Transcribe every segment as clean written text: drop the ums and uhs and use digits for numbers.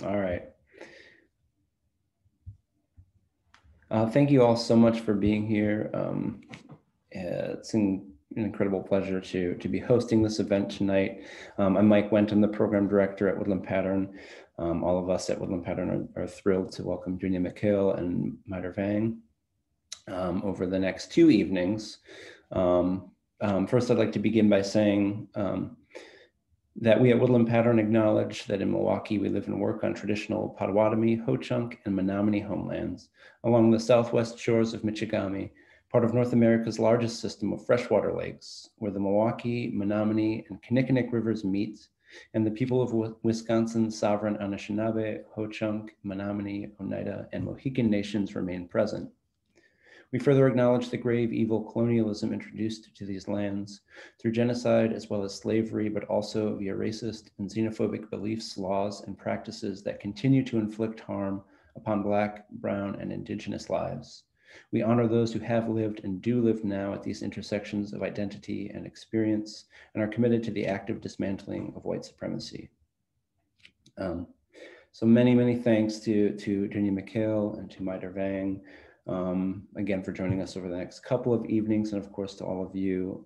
All right. Thank you all so much for being here. It's an incredible pleasure to be hosting this event tonight. I'm Mike Went. I'm the program director at Woodland Pattern. All of us at Woodland Pattern are thrilled to welcome Dunya Mikhail and Vang over the next 2 evenings. First, I'd like to begin by saying that we at Woodland Pattern acknowledge that in Milwaukee we live and work on traditional Potawatomi, Ho-Chunk, and Menominee homelands along the southwest shores of Michigami, part of North America's largest system of freshwater lakes, where the Milwaukee, Menominee, and Kinnickinnic rivers meet, and the people of Wisconsin's sovereign Anishinaabe, Ho-Chunk, Menominee, Oneida, and Mohican nations remain present. We further acknowledge the grave evil colonialism introduced to these lands through genocide as well as slavery, but also via racist and xenophobic beliefs, laws, and practices that continue to inflict harm upon Black, Brown, and Indigenous lives. We honor those who have lived and do live now at these intersections of identity and experience and are committed to the active dismantling of white supremacy. So many thanks to Dunya Mikhail and to Maider Vang. Again, for joining us over the next couple of evenings, and of course to all of you.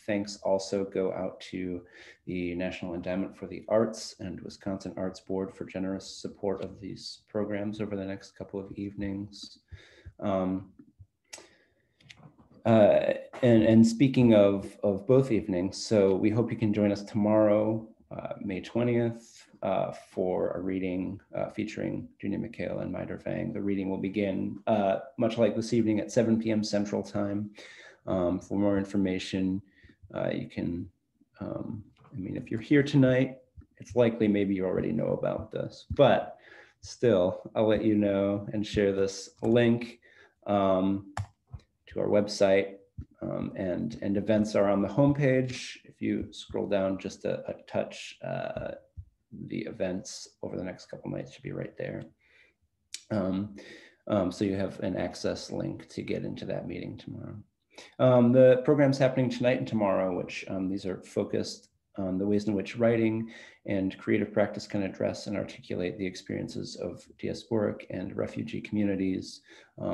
Thanks also go out to the National Endowment for the Arts and Wisconsin Arts Board for generous support of these programs over the next couple of evenings. And speaking of both evenings, so we hope you can join us tomorrow, May 20th, for a reading featuring Dunya Mikhail and Maider Vang. The reading will begin much like this evening at 7 p.m. Central Time. For more information, you can, if you're here tonight, it's likely maybe you already know about this, but still, I'll let you know and share this link to our website, and events are on the homepage. If you scroll down just a touch, the events over the next couple nights should be right there. So you have an access link to get into that meeting tomorrow. The program's happening tonight and tomorrow, which these are focused on the ways in which writing and creative practice can address and articulate the experiences of diasporic and refugee communities.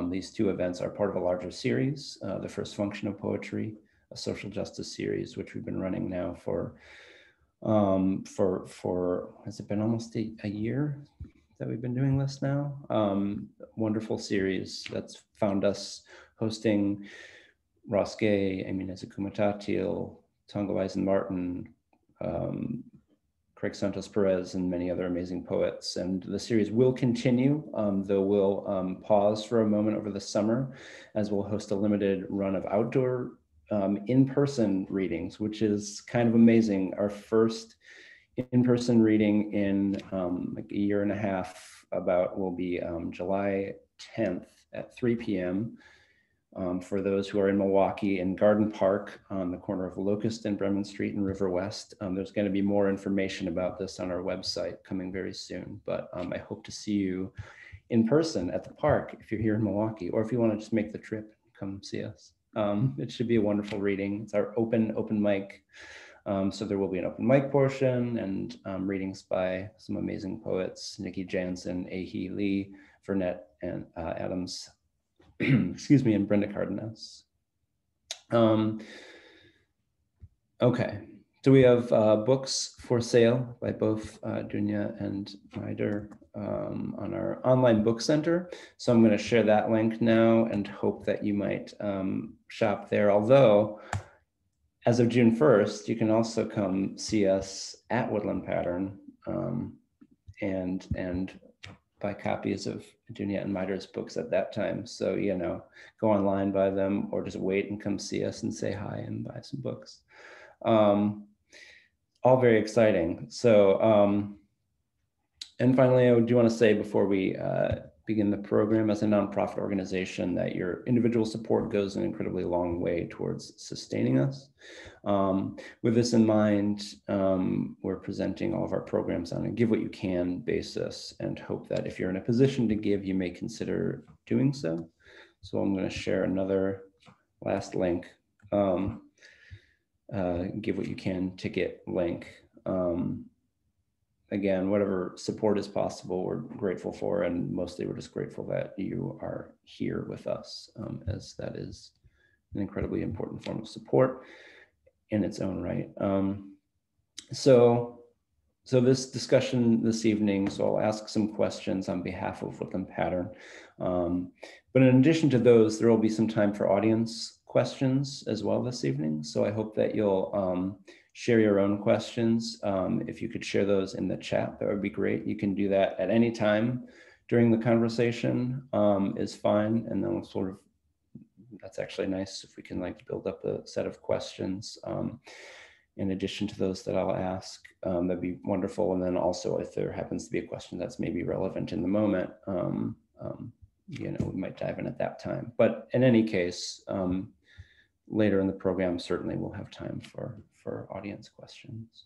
These two events are part of a larger series, The First Function of Poetry, a social justice series, which we've been running now for has it been almost a year that we've been doing this now? Wonderful series that's found us hosting Ross Gay, Amin Ezekumatatil, Tonga Wisen Martin, Craig Santos Perez, and many other amazing poets. And the series will continue, though we'll pause for a moment over the summer as we'll host a limited run of outdoor in-person readings, which is kind of amazing. Our first in-person reading in like a year and a half will be July 10th at 3 p.m. For those who are in Milwaukee, in Garden Park on the corner of Locust and Bremen Street in River West. There's going to be more information about this on our website coming very soon, but I hope to see you in person at the park if you're here in Milwaukee, or if you want to just make the trip, come see us. It should be a wonderful reading. It's our open mic. So there will be an open mic portion and readings by some amazing poets, Nikki Jansen, Ahi Lee, Vernette, and Adams, excuse me, and Brenda Cardenas. Okay, so we have books for sale by both Dunya and Maider on our online book center. So I'm going to share that link now and hope that you might shop there. Although, as of June 1st, you can also come see us at Woodland Pattern and buy copies of Dunya and Maider's books at that time. So, go online, buy them, or just wait and come see us and say hi and buy some books. All very exciting. So, and finally, I do want to say before we begin the program, as a nonprofit organization, that your individual support goes an incredibly long way towards sustaining us. With this in mind, we're presenting all of our programs on a give what you can basis, and hope that if you're in a position to give, you may consider doing so. So I'm going to share another last link, give what you can ticket link. again, whatever support is possible, we're grateful for, and mostly we're just grateful that you are here with us, as that is an incredibly important form of support in its own right. So this discussion this evening, so I'll ask some questions on behalf of Woodland Pattern. But in addition to those, there will be some time for audience questions as well this evening. So I hope that you'll share your own questions. If you could share those in the chat, that would be great. You can do that at any time during the conversation, is fine. And then we'll sort of, that's actually nice if we can like build up a set of questions in addition to those that I'll ask, that'd be wonderful. And then also if there happens to be a question that's maybe relevant in the moment, you know, we might dive in at that time. But in any case, later in the program, certainly we'll have time for audience questions.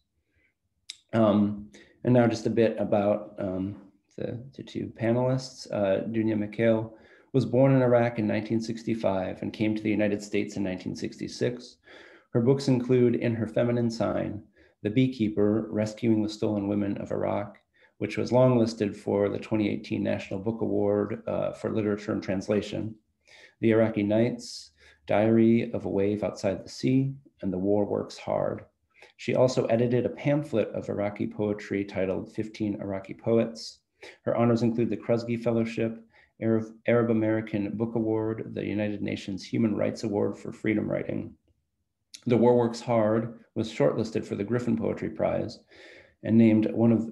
And now just a bit about the two panelists. Dunya Mikhail was born in Iraq in 1965 and came to the United States in 1966. Her books include In Her Feminine Sign, The Beekeeper, Rescuing the Stolen Women of Iraq, which was longlisted for the 2018 National Book Award for Literature and Translation, The Iraqi Nights, Diary of a Wave Outside the Sea, and The War Works Hard. She also edited a pamphlet of Iraqi poetry titled 15 Iraqi Poets. Her honors include the Kresge Fellowship, Arab American Book Award, the United Nations Human Rights Award for Freedom Writing. The War Works Hard was shortlisted for the Griffin Poetry Prize and named one of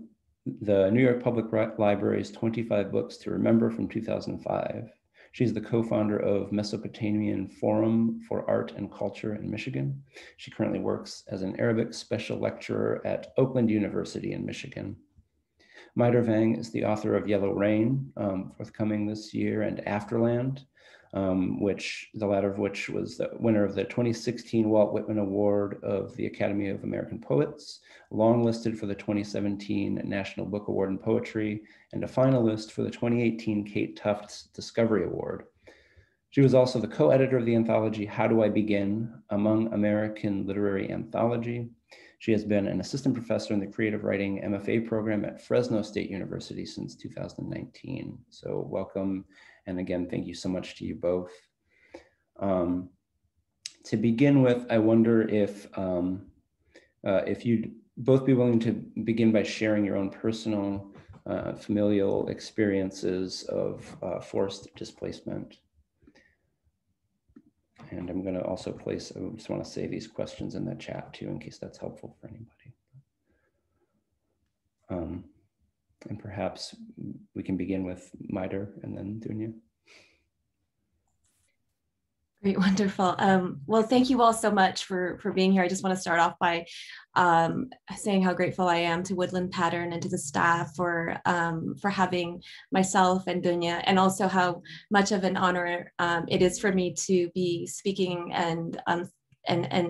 the New York Public Library's 25 Books to Remember from 2005. She's the co-founder of Mesopotamian Forum for Art and Culture in Michigan. She currently works as an Arabic special lecturer at Oakland University in Michigan. Vang is the author of Yellow Rain, forthcoming this year, and Afterland, which the latter of which was the winner of the 2016 Walt Whitman Award of the Academy of American Poets, longlisted for the 2017 National Book Award in Poetry, and a finalist for the 2018 Kate Tufts Discovery Award. She was also the co-editor of the anthology How Do I Begin? Among American Literary Anthology. She has been an assistant professor in the creative writing MFA program at Fresno State University since 2019. So welcome. And again, thank you so much to you both. To begin with, I wonder if you'd both be willing to begin by sharing your own personal familial experiences of forced displacement. And I'm going to also place, I just want to say these questions in the chat too, in case that's helpful for anybody. And perhaps we can begin with Mitre and then Dunya. Great, wonderful. Well, thank you all so much for being here. I just want to start off by saying how grateful I am to Woodland Pattern and to the staff for having myself and Dunya, and also how much of an honor it is for me to be speaking and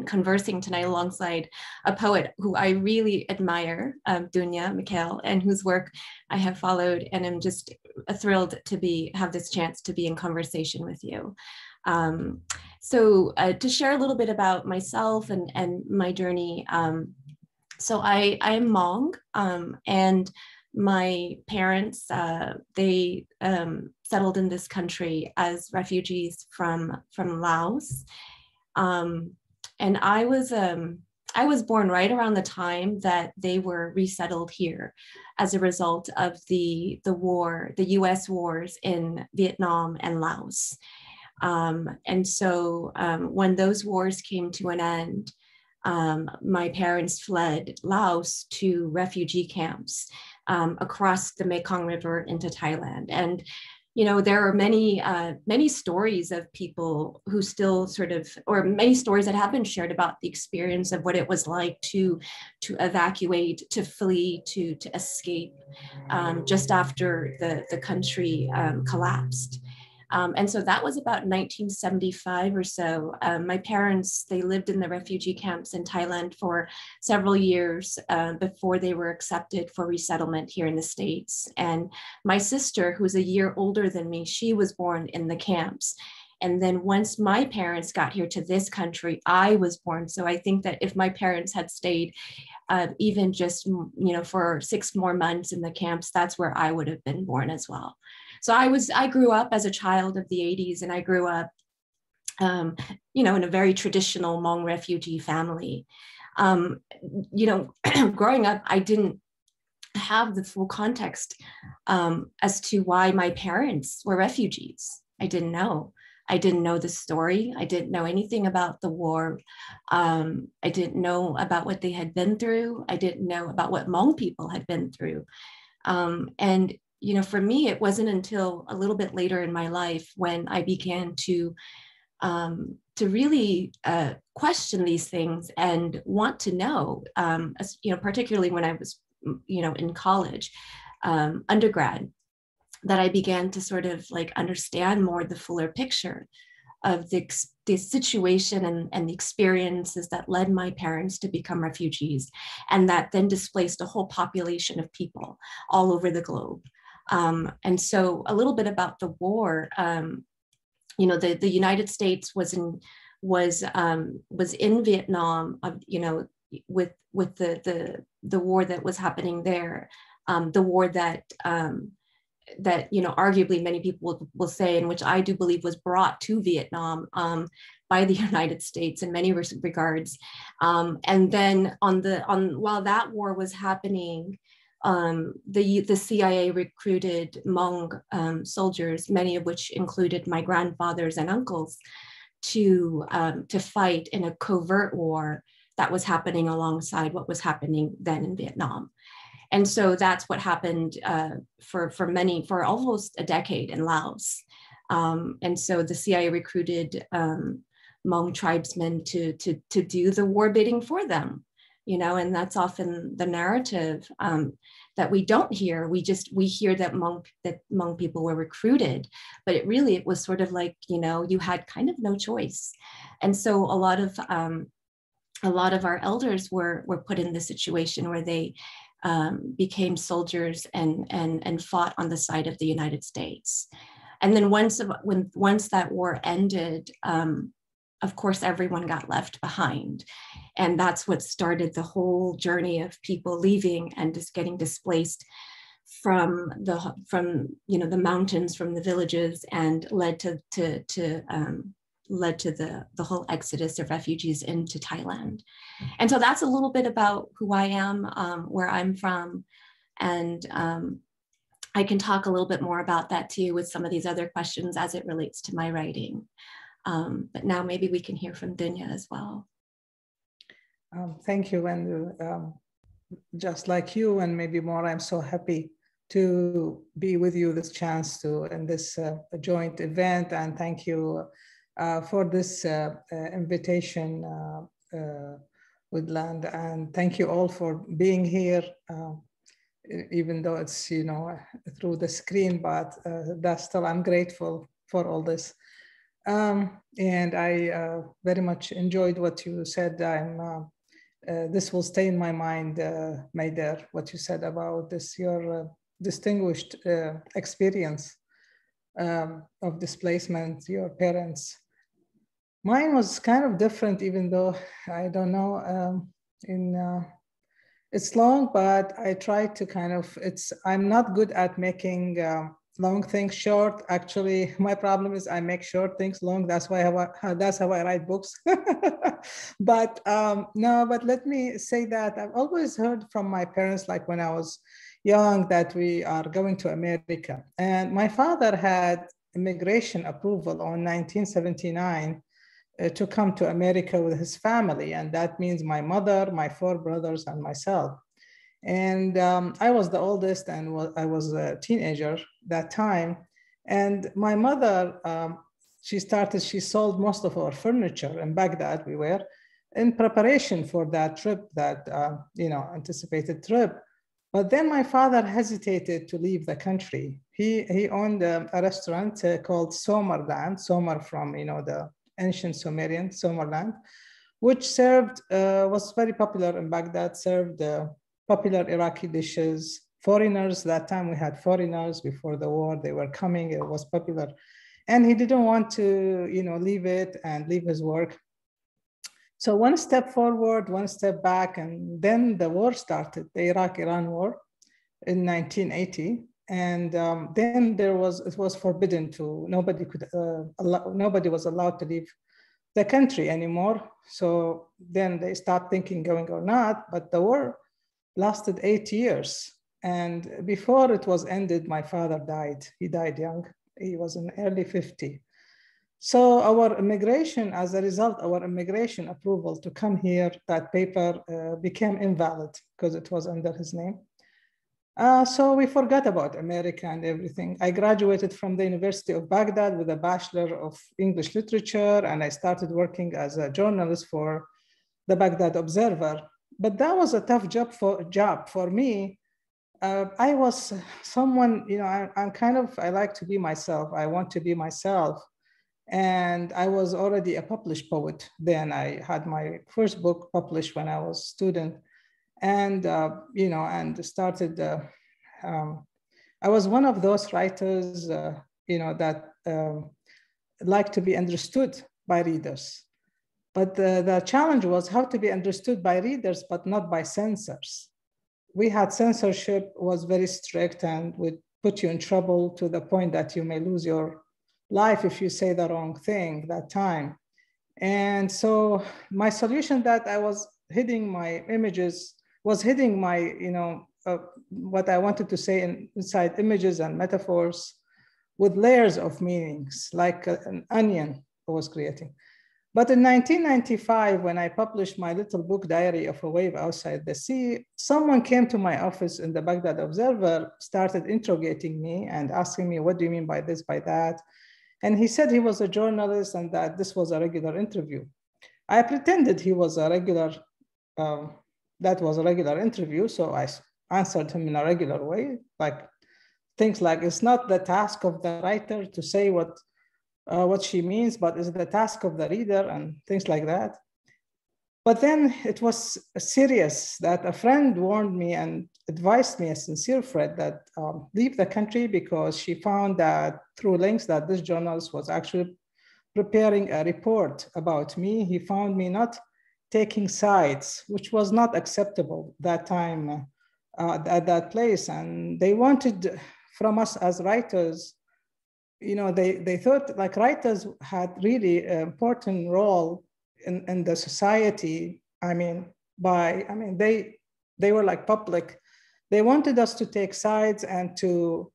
conversing tonight alongside a poet who I really admire, Dunya Mikhail, and whose work I have followed, and I'm just thrilled to have this chance to be in conversation with you. So to share a little bit about myself and my journey. So I am Hmong, and my parents, they settled in this country as refugees from Laos. And I was born right around the time that they were resettled here as a result of the US wars in Vietnam and Laos. And so when those wars came to an end, my parents fled Laos to refugee camps across the Mekong River into Thailand. And you know, there are many stories of people who still or many stories that have been shared about the experience of what it was like to evacuate, to flee, to escape just after the country collapsed. And so that was about 1975 or so. My parents, they lived in the refugee camps in Thailand for several years before they were accepted for resettlement here in the States. And my sister, who's a year older than me, she was born in the camps. And then once my parents got here to this country, I was born. So I think that if my parents had stayed even just, for 6 more months in the camps, that's where I would have been born as well. So I grew up as a child of the 80s, and I grew up, in a very traditional Hmong refugee family. Growing up, I didn't have the full context as to why my parents were refugees. I didn't know. I didn't know the story. I didn't know anything about the war. I didn't know about what they had been through. I didn't know about what Hmong people had been through. And for me, it wasn't until a little bit later in my life when I began to really question these things and want to know, particularly when I was, in college, undergrad, that I began to sort of like understand more the fuller picture of the situation and the experiences that led my parents to become refugees, and that then displaced a whole population of people all over the globe. And so a little bit about the war. The United States was in Vietnam, with the war that was happening there, the war that arguably many people will say, and which I do believe was brought to Vietnam by the United States in many regards. And then while that war was happening, the CIA recruited Hmong soldiers, many of which included my grandfathers and uncles, to fight in a covert war that was happening alongside what was happening then in Vietnam. And so that's what happened for almost a decade in Laos. And so the CIA recruited Hmong tribesmen to do the war bidding for them, and that's often the narrative that we don't hear. We hear that Hmong people were recruited, but it was sort of like, you had kind of no choice. And so a lot of our elders were put in the situation where they became soldiers and fought on the side of the United States. And then once that war ended, of course, everyone got left behind. And that's what started the whole journey of people leaving and just getting displaced from the mountains, from the villages, and led to the whole exodus of refugees into Thailand. And so that's a little bit about who I am, where I'm from. And I can talk a little bit more about that too with some of these other questions as it relates to my writing. But now maybe we can hear from Dunya as well. Thank you. And just like you and maybe more, I'm so happy to be with you this chance to in this joint event. And thank you for this invitation, Woodland. And thank you all for being here, even though it's, through the screen, but that's still, I'm grateful for all this. And I very much enjoyed what you said. This will stay in my mind, Maider, what you said about this, your distinguished experience of displacement, your parents. Mine was kind of different, even though I don't know, it's long, but I tried to kind of, I'm not good at making long things short. Actually, my problem is I make short things long. That's why that's how I write books. But but let me say that I've always heard from my parents, like when I was young, that we are going to America. And my father had immigration approval on 1979 to come to America with his family. And that means my mother, my 4 brothers, and myself. And I was the oldest, and I was a teenager that time. And my mother, she sold most of our furniture in Baghdad. We were in preparation for that trip, that anticipated trip. But then my father hesitated to leave the country. He owned a restaurant called Somerland, Somer from the ancient Sumerian Somerland, which was very popular in Baghdad, served popular Iraqi dishes. Foreigners, that time we had foreigners before the war, they were coming, it was popular. And he didn't want to, leave it and leave his work. So one step forward, one step back, and then the war started, the Iraq-Iran war in 1980. And then it was forbidden to, nobody was allowed to leave the country anymore. So then they stopped thinking going or not, but the war lasted 8 years. And before it was ended, my father died. He died young. He was in early 50. So our immigration, as a result, our immigration approval to come here, that paper became invalid because it was under his name. So we forgot about America and everything. I graduated from the University of Baghdad with a Bachelor of English Literature, and I started working as a journalist for the Baghdad Observer. But that was a tough job for me. I was someone, I like to be myself. I want to be myself. And I was already a published poet then. I had my first book published when I was a student. And, and started, I was one of those writers, that like to be understood by readers. But the challenge was how to be understood by readers, but not by censors. We had censorship was very strict and would put you in trouble to the point that you may lose your life if you say the wrong thing that time. And so my solution that I was hiding my images was hiding my, what I wanted to say inside images and metaphors with layers of meanings, like an onion I was creating. But in 1995, when I published my little book, Diary of a Wave Outside the Sea, someone came to my office in the Baghdad Observer, started interrogating me and asking me, what do you mean by this, by that? And he said he was a journalist and that this was a regular interview. I pretended he was a regular, that was a regular interview. So I answered him in a regular way, like things like, it's not the task of the writer to say what she means, but it's the task of the reader and things like that. But then it was serious that a friend warned me and advised me, a sincere friend, that leave the country because she found that through links that this journalist was actually preparing a report about me. He found me not taking sides, which was not acceptable that time at that place. And they wanted from us as writers, they thought like writers had really an important role in the society. They were like public. They wanted us to take sides and to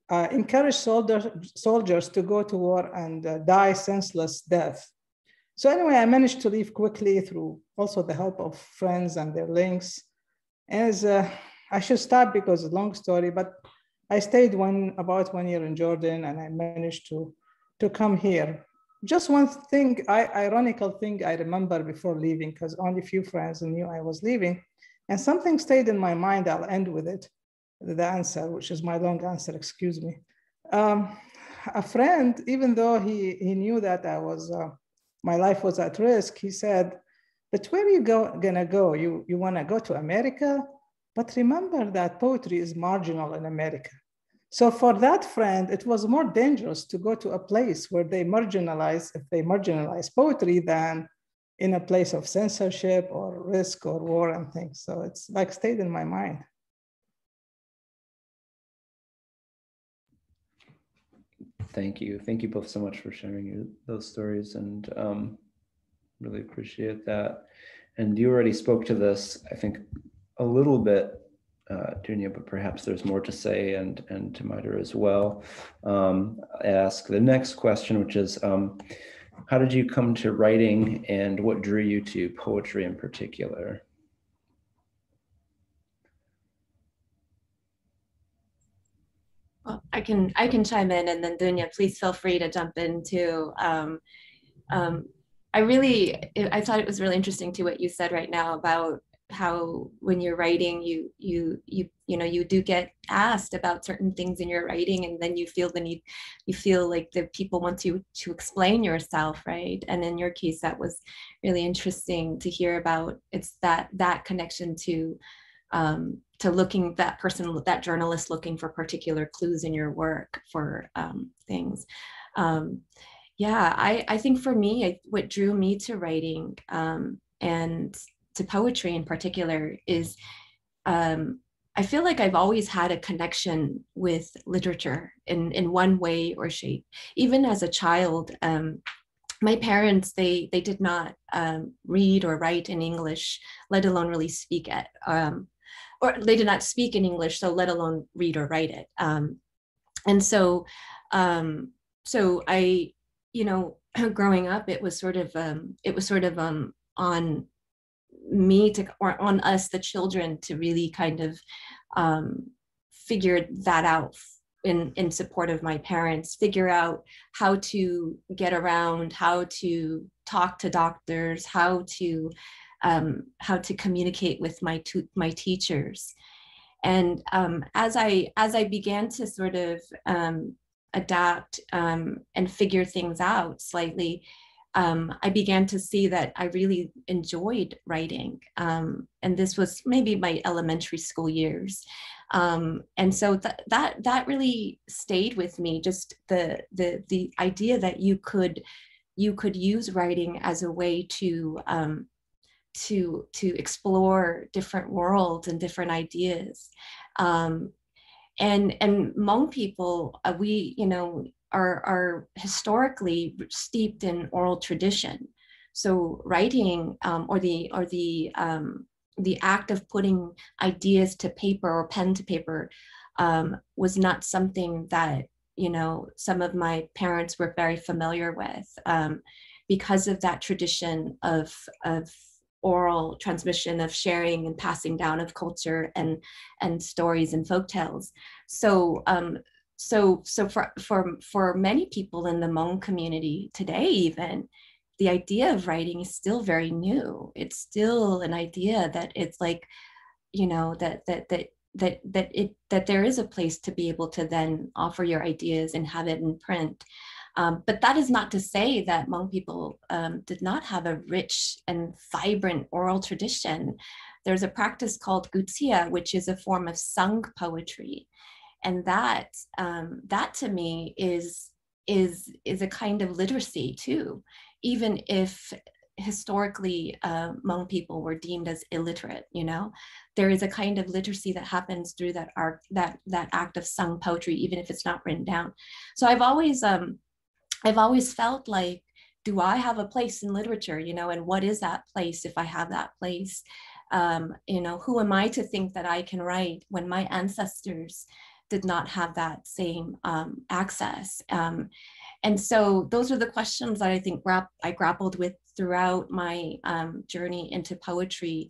encourage soldiers to go to war and die senseless death. So anyway, I managed to leave quickly through also the help of friends and their links. As I should stop because it's a long story, but I stayed about 1 year in Jordan, and I managed to come here. Just one thing, ironical thing I remember before leaving, because only few friends knew I was leaving, and something stayed in my mind. I'll end with it, the answer, which is my long answer, excuse me. A friend, even though he knew that my life was at risk, he said, but where are you gonna go? You wanna go to America? But remember that poetry is marginal in America. So for that friend, it was more dangerous to go to a place where if they marginalize poetry than in a place of censorship or risk or war and things. So it's like stayed in my mind. Thank you. Thank you both so much for sharing those stories, and really appreciate that. And you already spoke to this, I think, a little bit, Dunya, but perhaps there's more to say, and to Maida as well. I ask the next question, which is, how did you come to writing, and what drew you to poetry in particular? Well, I can chime in, and then Dunya, please feel free to jump in too. I thought it was really interesting to what you said right now about how when you're writing, you do get asked about certain things in your writing, and then you feel the need, you feel like the people want you to explain yourself, right? And in your case, that was really interesting to hear about. It's that connection to to looking that journalist looking for particular clues in your work for things. Yeah, I think for me, what drew me to writing and to poetry in particular is I feel like I've always had a connection with literature in one way or shape. Even as a child, my parents, they did not read or write in English, let alone really speak it. Or they did not speak in English, so let alone read or write it. And so, so I, you know, growing up, it was sort of on me to, or on us, the children, to really kind of figure that out in support of my parents, figure out how to get around, how to talk to doctors, how to communicate with my teachers. And as I began to sort of adapt and figure things out slightly, I began to see that I really enjoyed writing. And this was maybe my elementary school years. And so that really stayed with me, just the idea that you could use writing as a way to explore different worlds and different ideas. And Hmong people, we, you know, are historically steeped in oral tradition. So writing or the act of putting ideas to paper or pen to paper was not something that, you know, some of my parents were very familiar with because of that tradition of oral transmission, of sharing and passing down of culture and stories and folktales. So for many people in the Hmong community today, even, the idea of writing is still very new. It's still an idea that it's like, you know, that there is a place to be able to then offer your ideas and have it in print. But that is not to say that Hmong people did not have a rich and vibrant oral tradition. There's a practice called Gutsia, which is a form of sung poetry. And that to me is a kind of literacy too, even if historically Hmong people were deemed as illiterate. You know, there is a kind of literacy that happens through that art, that act of sung poetry, even if it's not written down. So I've always felt like, do I have a place in literature? You know, and what is that place if I have that place? You know, who am I to think that I can write when my ancestors did not have that same access? And so those are the questions that I think I grappled with throughout my journey into poetry.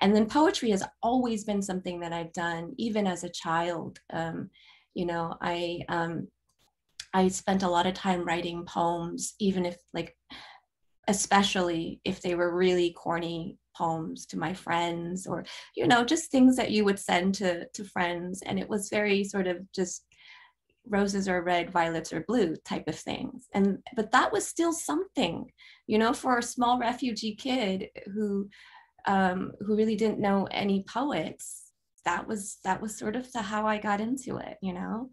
And then poetry has always been something that I've done, even as a child. You know, I spent a lot of time writing poems, even if, like, especially if they were really corny poems to my friends, or, you know, just things that you would send to friends. And it was very sort of just roses are red, violets are blue type of things. But that was still something, you know, for a small refugee kid who really didn't know any poets. That was sort of how I got into it, you know.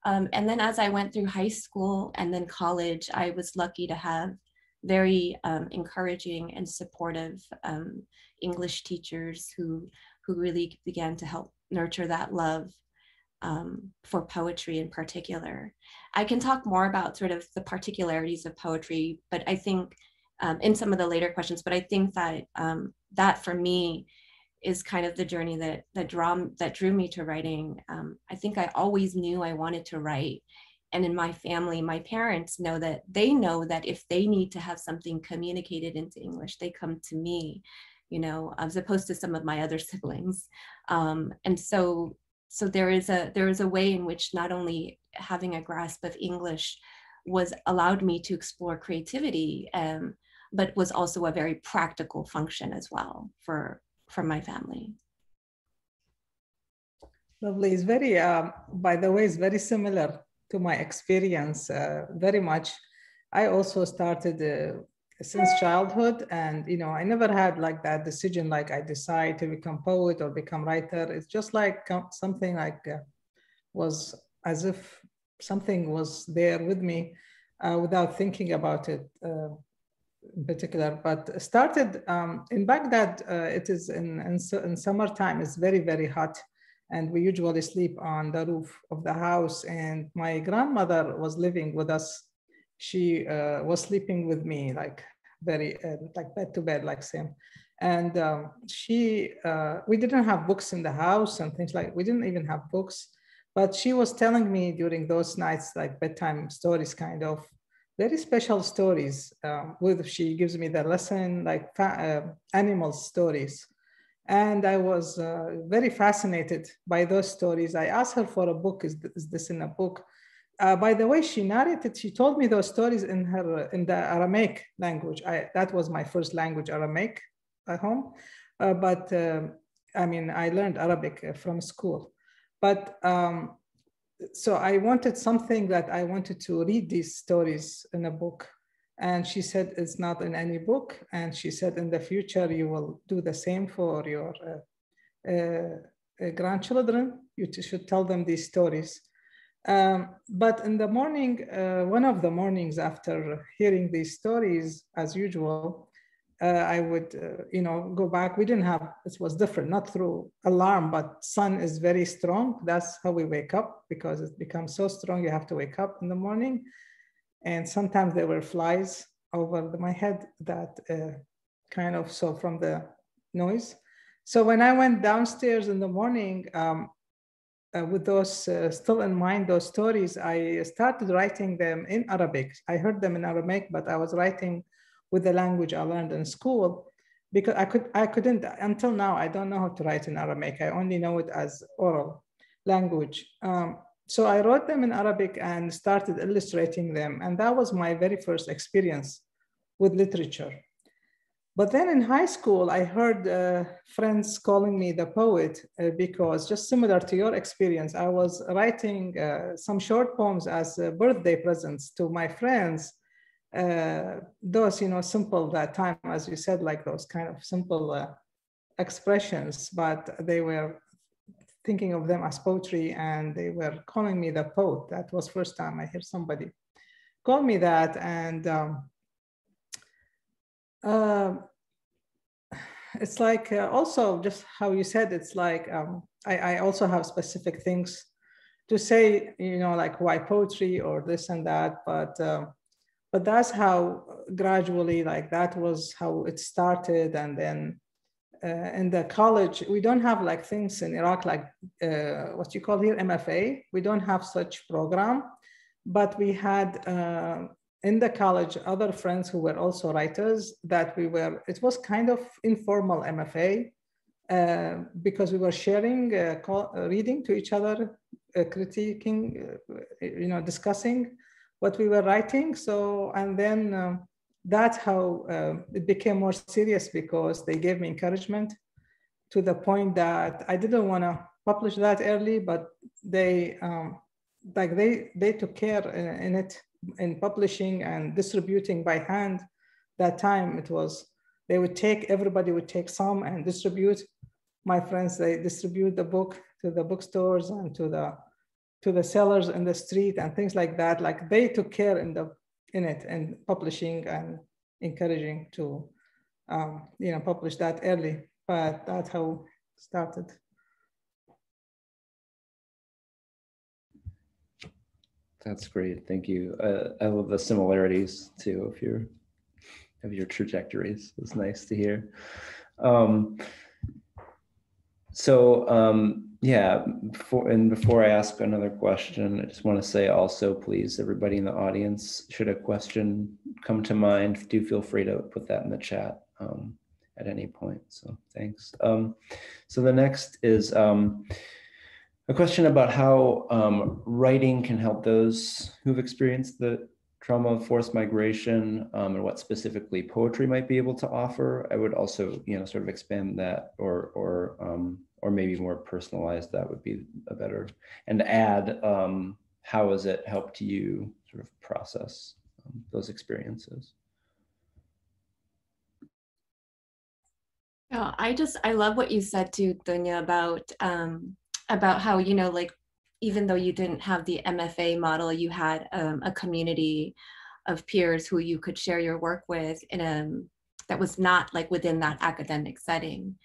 And then as I went through high school and then college, I was lucky to have very encouraging and supportive English teachers who really began to help nurture that love for poetry in particular. I can talk more about sort of the particularities of poetry, but I think in some of the later questions, but I think that that for me is kind of the journey that drew me to writing. I think I always knew I wanted to write. And in my family, my parents know that if they need to have something communicated into English, they come to me, you know, as opposed to some of my other siblings. And so there is a way in which not only having a grasp of English was allowed me to explore creativity, but was also a very practical function as well for my family. Lovely. It's very, by the way, it's very similar to my experience, very much. I also started since childhood. And, you know, I never had like that decision, like I decide to become poet or become writer. It's just like something like was as if something was there with me without thinking about it in particular. But started in Baghdad, it is in summertime, it's very, very hot. And we usually sleep on the roof of the house. And my grandmother was living with us. She was sleeping with me, like very, like bed to bed, like same. And we didn't have books in the house and things like, we didn't even have books. But she was telling me during those nights, like bedtime stories, kind of very special stories. With she gives me the lesson, like animal stories. And I was very fascinated by those stories. I asked her for a book. Is this in a book? By the way, she narrated. She told me those stories in the Aramaic language. That was my first language, Aramaic, at home. But I mean, I learned Arabic from school. But so I wanted something that I wanted to read these stories in a book. And she said, it's not in any book. And she said, in the future, you will do the same for your grandchildren. You should tell them these stories. But in the morning, one of the mornings after hearing these stories, as usual, I would, you know, go back. We didn't have, it was different, not through alarm, but sun is very strong. That's how we wake up, because it becomes so strong, you have to wake up in the morning. And sometimes there were flies over my head that kind of, so from the noise. So when I went downstairs in the morning, with those still in mind, those stories, I started writing them in Arabic. I heard them in Aramaic, but I was writing with the language I learned in school, because I couldn't, until now, I don't know how to write in Aramaic. I only know it as oral language. So I wrote them in Arabic and started illustrating them. And that was my very first experience with literature. But then in high school, I heard friends calling me the poet because, just similar to your experience, I was writing some short poems as birthday presents to my friends. Those, you know, simple that time, as you said, like those kind of simple expressions, but they were thinking of them as poetry, and they were calling me the poet. That was first time I hear somebody call me that. And it's like also just how you said, it's like I also have specific things to say, you know, like why poetry or this and that, but that's how gradually, like that was how it started. And then in the college, we don't have like things in Iraq like what you call here MFA. We don't have such program, but we had in the college other friends who were also writers that it was kind of informal MFA because we were sharing, reading to each other, critiquing, you know, discussing what we were writing. So, and then that's how it became more serious, because they gave me encouragement to the point that I didn't want to publish that early, but they like they took care in it, in publishing and distributing by hand. That time it was, they would take, everybody would take some and distribute. My friends, they distribute the book to the bookstores and to the sellers in the street and things like that. Like they took care in it and publishing and encouraging to you know, publish that early. But that's how it started. That's great. Thank you. I love the similarities too of your trajectories. It's nice to hear. Yeah, before I ask another question, I just want to say also, please, everybody in the audience, should a question come to mind, do feel free to put that in the chat at any point. So thanks. So the next is a question about how writing can help those who've experienced the trauma of forced migration, and what specifically poetry might be able to offer. I would also, you know, sort of expand that, or maybe more personalized. That would be a better, and add how has it helped you sort of process those experiences? Oh, I love what you said too, Dunya, about how, you know, like even though you didn't have the MFA model, you had a community of peers who you could share your work with in a that was not like within that academic setting.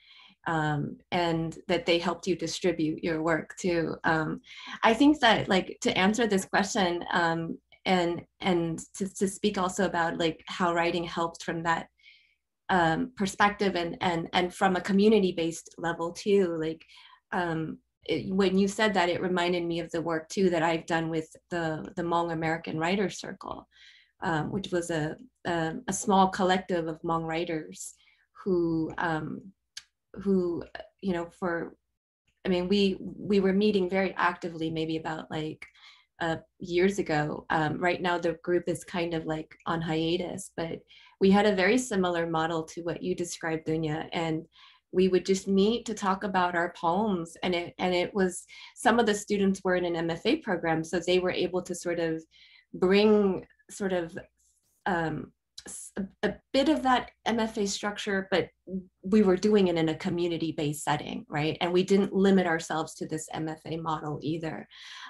And that they helped you distribute your work too. I think that, like, to answer this question, and to speak also about like how writing helped from that perspective, and from a community-based level too, like when you said that, it reminded me of the work too that I've done with the Hmong American Writers Circle, which was a small collective of Hmong writers who who, you know, for, I mean, we were meeting very actively maybe about like years ago. Right now the group is kind of like on hiatus, but we had a very similar model to what you described, Dunya, and we would just meet to talk about our poems. And it was, some of the students were in an MFA program, so they were able to sort of bring sort of um, a bit of that MFA structure, but we were doing it in a community-based setting, right? And we didn't limit ourselves to this MFA model either.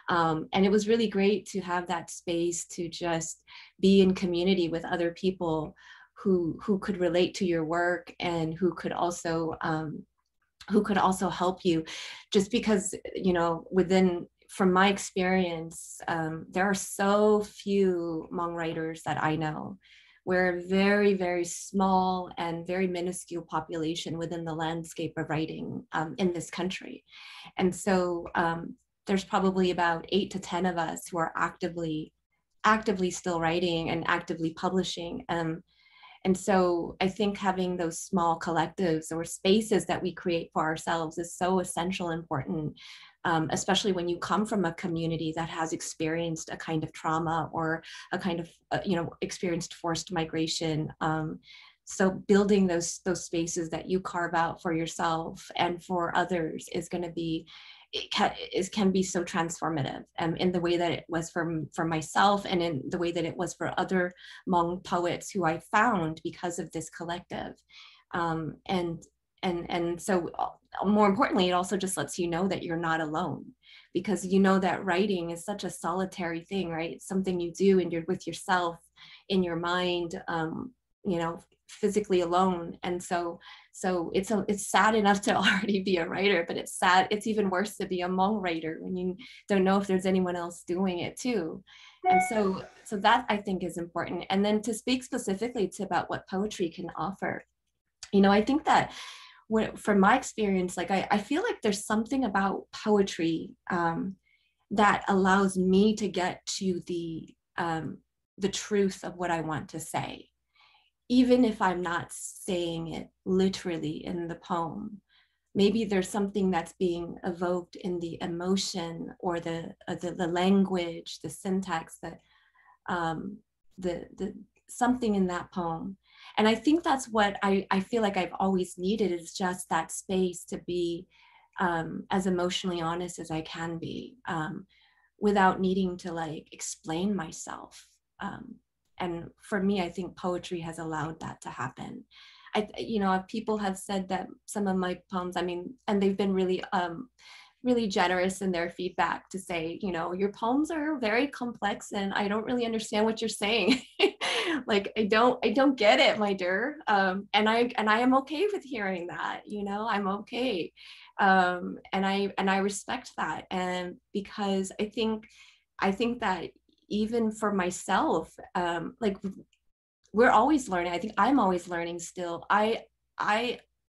And it was really great to have that space to just be in community with other people who could relate to your work, and who could also help you, just because, you know, from my experience, there are so few Hmong writers that I know. We're a very, very small and very minuscule population within the landscape of writing in this country. And so there's probably about 8 to 10 of us who are actively still writing and actively publishing. And so I think having those small collectives or spaces that we create for ourselves is so essential and important, especially when you come from a community that has experienced a kind of trauma, or a kind of, you know, experienced forced migration. So building those spaces that you carve out for yourself and for others is going to be, it can be so transformative, in the way that it was for myself, and in the way that it was for other Hmong poets who I found because of this collective. And so more importantly, it also just lets you know that you're not alone, because you know that writing is such a solitary thing, right? It's something you do and you're with yourself in your mind, you know, physically alone. And so it's sad enough to already be a writer, but it's even worse to be a Hmong writer when you don't know if there's anyone else doing it too. And so that, I think, is important. And then to speak specifically to about what poetry can offer, you know, I think that from my experience, like I feel like there's something about poetry that allows me to get to the truth of what I want to say, even if I'm not saying it literally in the poem. Maybe there's something that's being evoked in the emotion, or the language, the syntax, that the something in that poem. And I think that's what I feel like I've always needed, is just that space to be as emotionally honest as I can be, without needing to like explain myself. And for me, I think poetry has allowed that to happen. You know, people have said that some of my poems, I mean, and they've been really, really generous in their feedback to say, you know, your poems are very complex and I don't really understand what you're saying. Like, I don't get it, my dear. And I am okay with hearing that, you know, I'm okay. And I respect that. And because I think that even for myself, like, we're always learning. I think I'm always learning still. I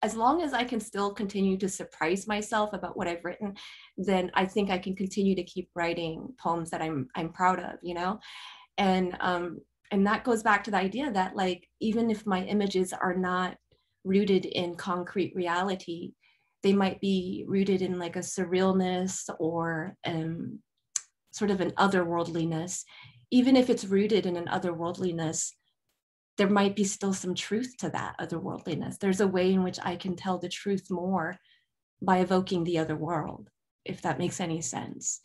as long as I can still continue to surprise myself about what I've written, then I think I can continue to keep writing poems that I'm proud of, you know. And that goes back to the idea that, like, even if my images are not rooted in concrete reality, they might be rooted in like a surrealness, or sort of an otherworldliness. Even if it's rooted in an otherworldliness, there might be still some truth to that otherworldliness. There's a way in which I can tell the truth more by evoking the other world, if that makes any sense,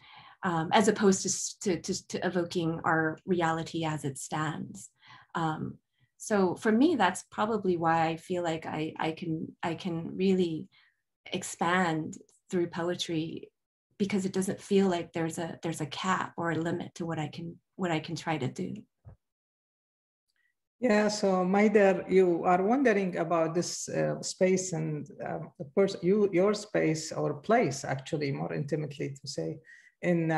as opposed to evoking our reality as it stands. So for me, that's probably why I feel like I can really expand through poetry, because it doesn't feel like there's a cap or a limit to what I can try to do. Yeah, so Maider, you are wondering about this space and your space or place, actually, more intimately to say, in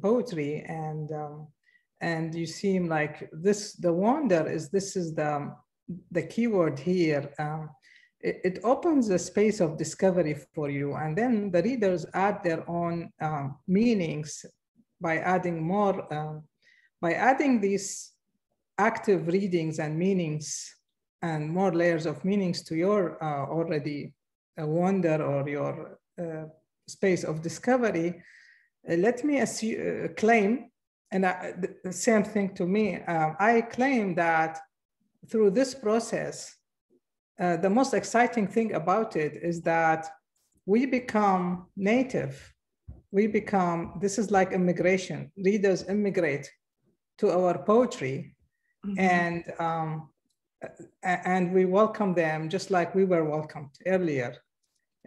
poetry, and you seem like this. The wonder is this is the keyword here. It opens a space of discovery for you, and then the readers add their own meanings by adding more, by adding these active readings and meanings and more layers of meanings to your already wonder or your space of discovery. Let me claim, and the same thing to me, I claim that through this process, the most exciting thing about it is that we become native. This is like immigration. Readers immigrate to our poetry. Mm-hmm. And we welcome them just like we were welcomed earlier.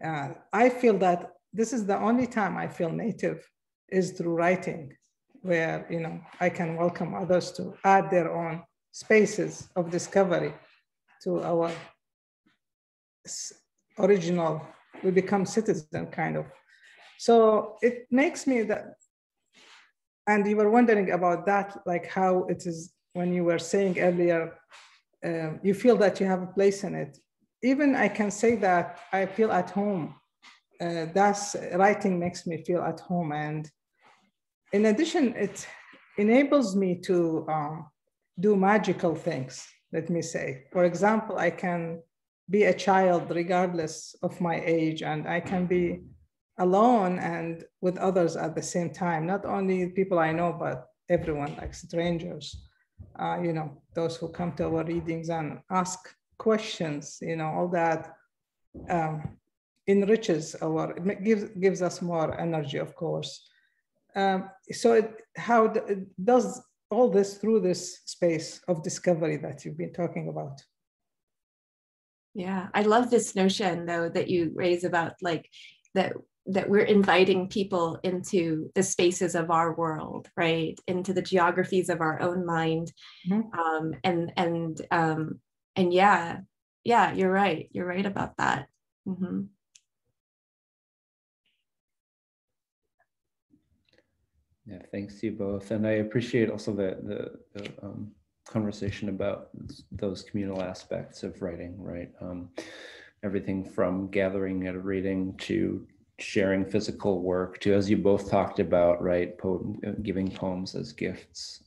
I feel that this is the only time I feel native is through writing, where I can welcome others to add their own spaces of discovery to our original. We become citizen, kind of. So it makes me that, and you were wondering about that, like how it is. When you were saying earlier, you feel that you have a place in it. Even I can say that I feel at home. That's writing makes me feel at home. And in addition, it enables me to do magical things, let me say. For example, I can be a child regardless of my age, and I can be alone and with others at the same time, not only people I know, but everyone, like strangers. Those who come to our readings and ask questions, all that enriches it gives us more energy, of course. So it does all this through this space of discovery that you've been talking about. Yeah, I love this notion though that you raise about like that we're inviting people into the spaces of our world, right? Into the geographies of our own mind. Mm-hmm. And yeah, you're right. You're right about that. Mm-hmm. Yeah, thanks to you both. And I appreciate also the conversation about those communal aspects of writing, right? Everything from gathering at a reading to sharing physical work to, as you both talked about, right, giving poems as gifts.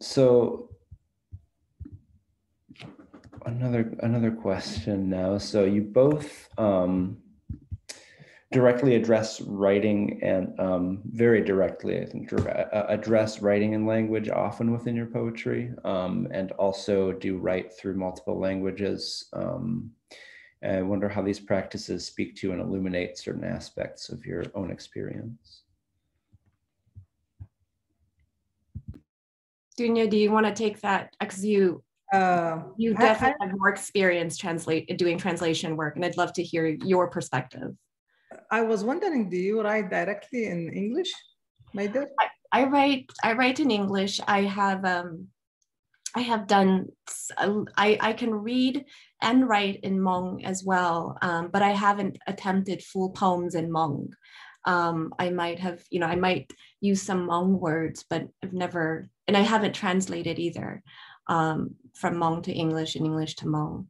So another question now. So you both directly address writing and very directly, I think, address writing and language often within your poetry, and also do write through multiple languages. I wonder how these practices speak to and illuminate certain aspects of your own experience. Dunya, do you want to take that? Because you definitely have more experience doing translation work, and I'd love to hear your perspective. I was wondering, do you write directly in English, Maider? I write in English. I have done, I can read and write in Hmong as well, but I haven't attempted full poems in Hmong. I might have, I might use some Hmong words, but I've never, and I haven't translated either, from Hmong to English and English to Hmong.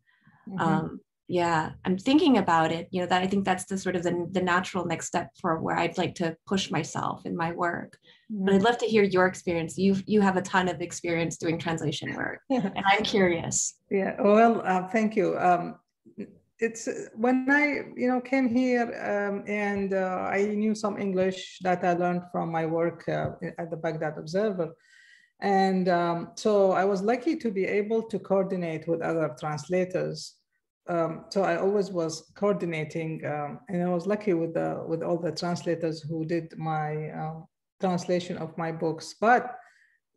Mm-hmm. Yeah, I'm thinking about it, that I think that's the sort of the natural next step for where I'd like to push myself in my work. Mm-hmm. But I'd love to hear your experience. You have a ton of experience doing translation work, and I'm curious. Yeah, well, thank you. It's when I, came here and I knew some English that I learned from my work at the Baghdad Observer. And so I was lucky to be able to coordinate with other translators. So I always was coordinating, and I was lucky with all the translators who did my translation of my books. But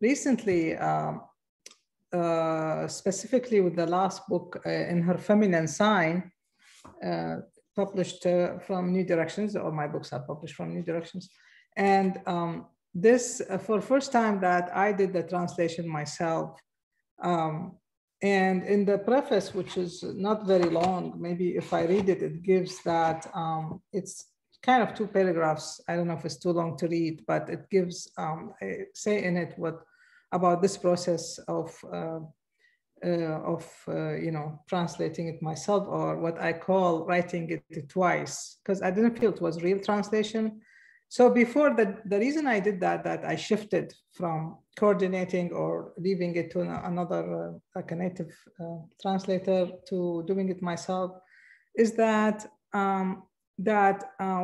recently, specifically with the last book, In Her Feminine Sign, published from New Directions, or my books are published from New Directions. And this, for the first time that I did the translation myself. And in the preface, which is not very long, maybe if I read it, it gives that it's kind of 2 paragraphs. I don't know if it's too long to read, but it gives, say in it what about this process of translating it myself, or what I call writing it twice, because I didn't feel it was real translation. So before the reason I did that I shifted from coordinating or leaving it to another, like a native translator, to doing it myself, is that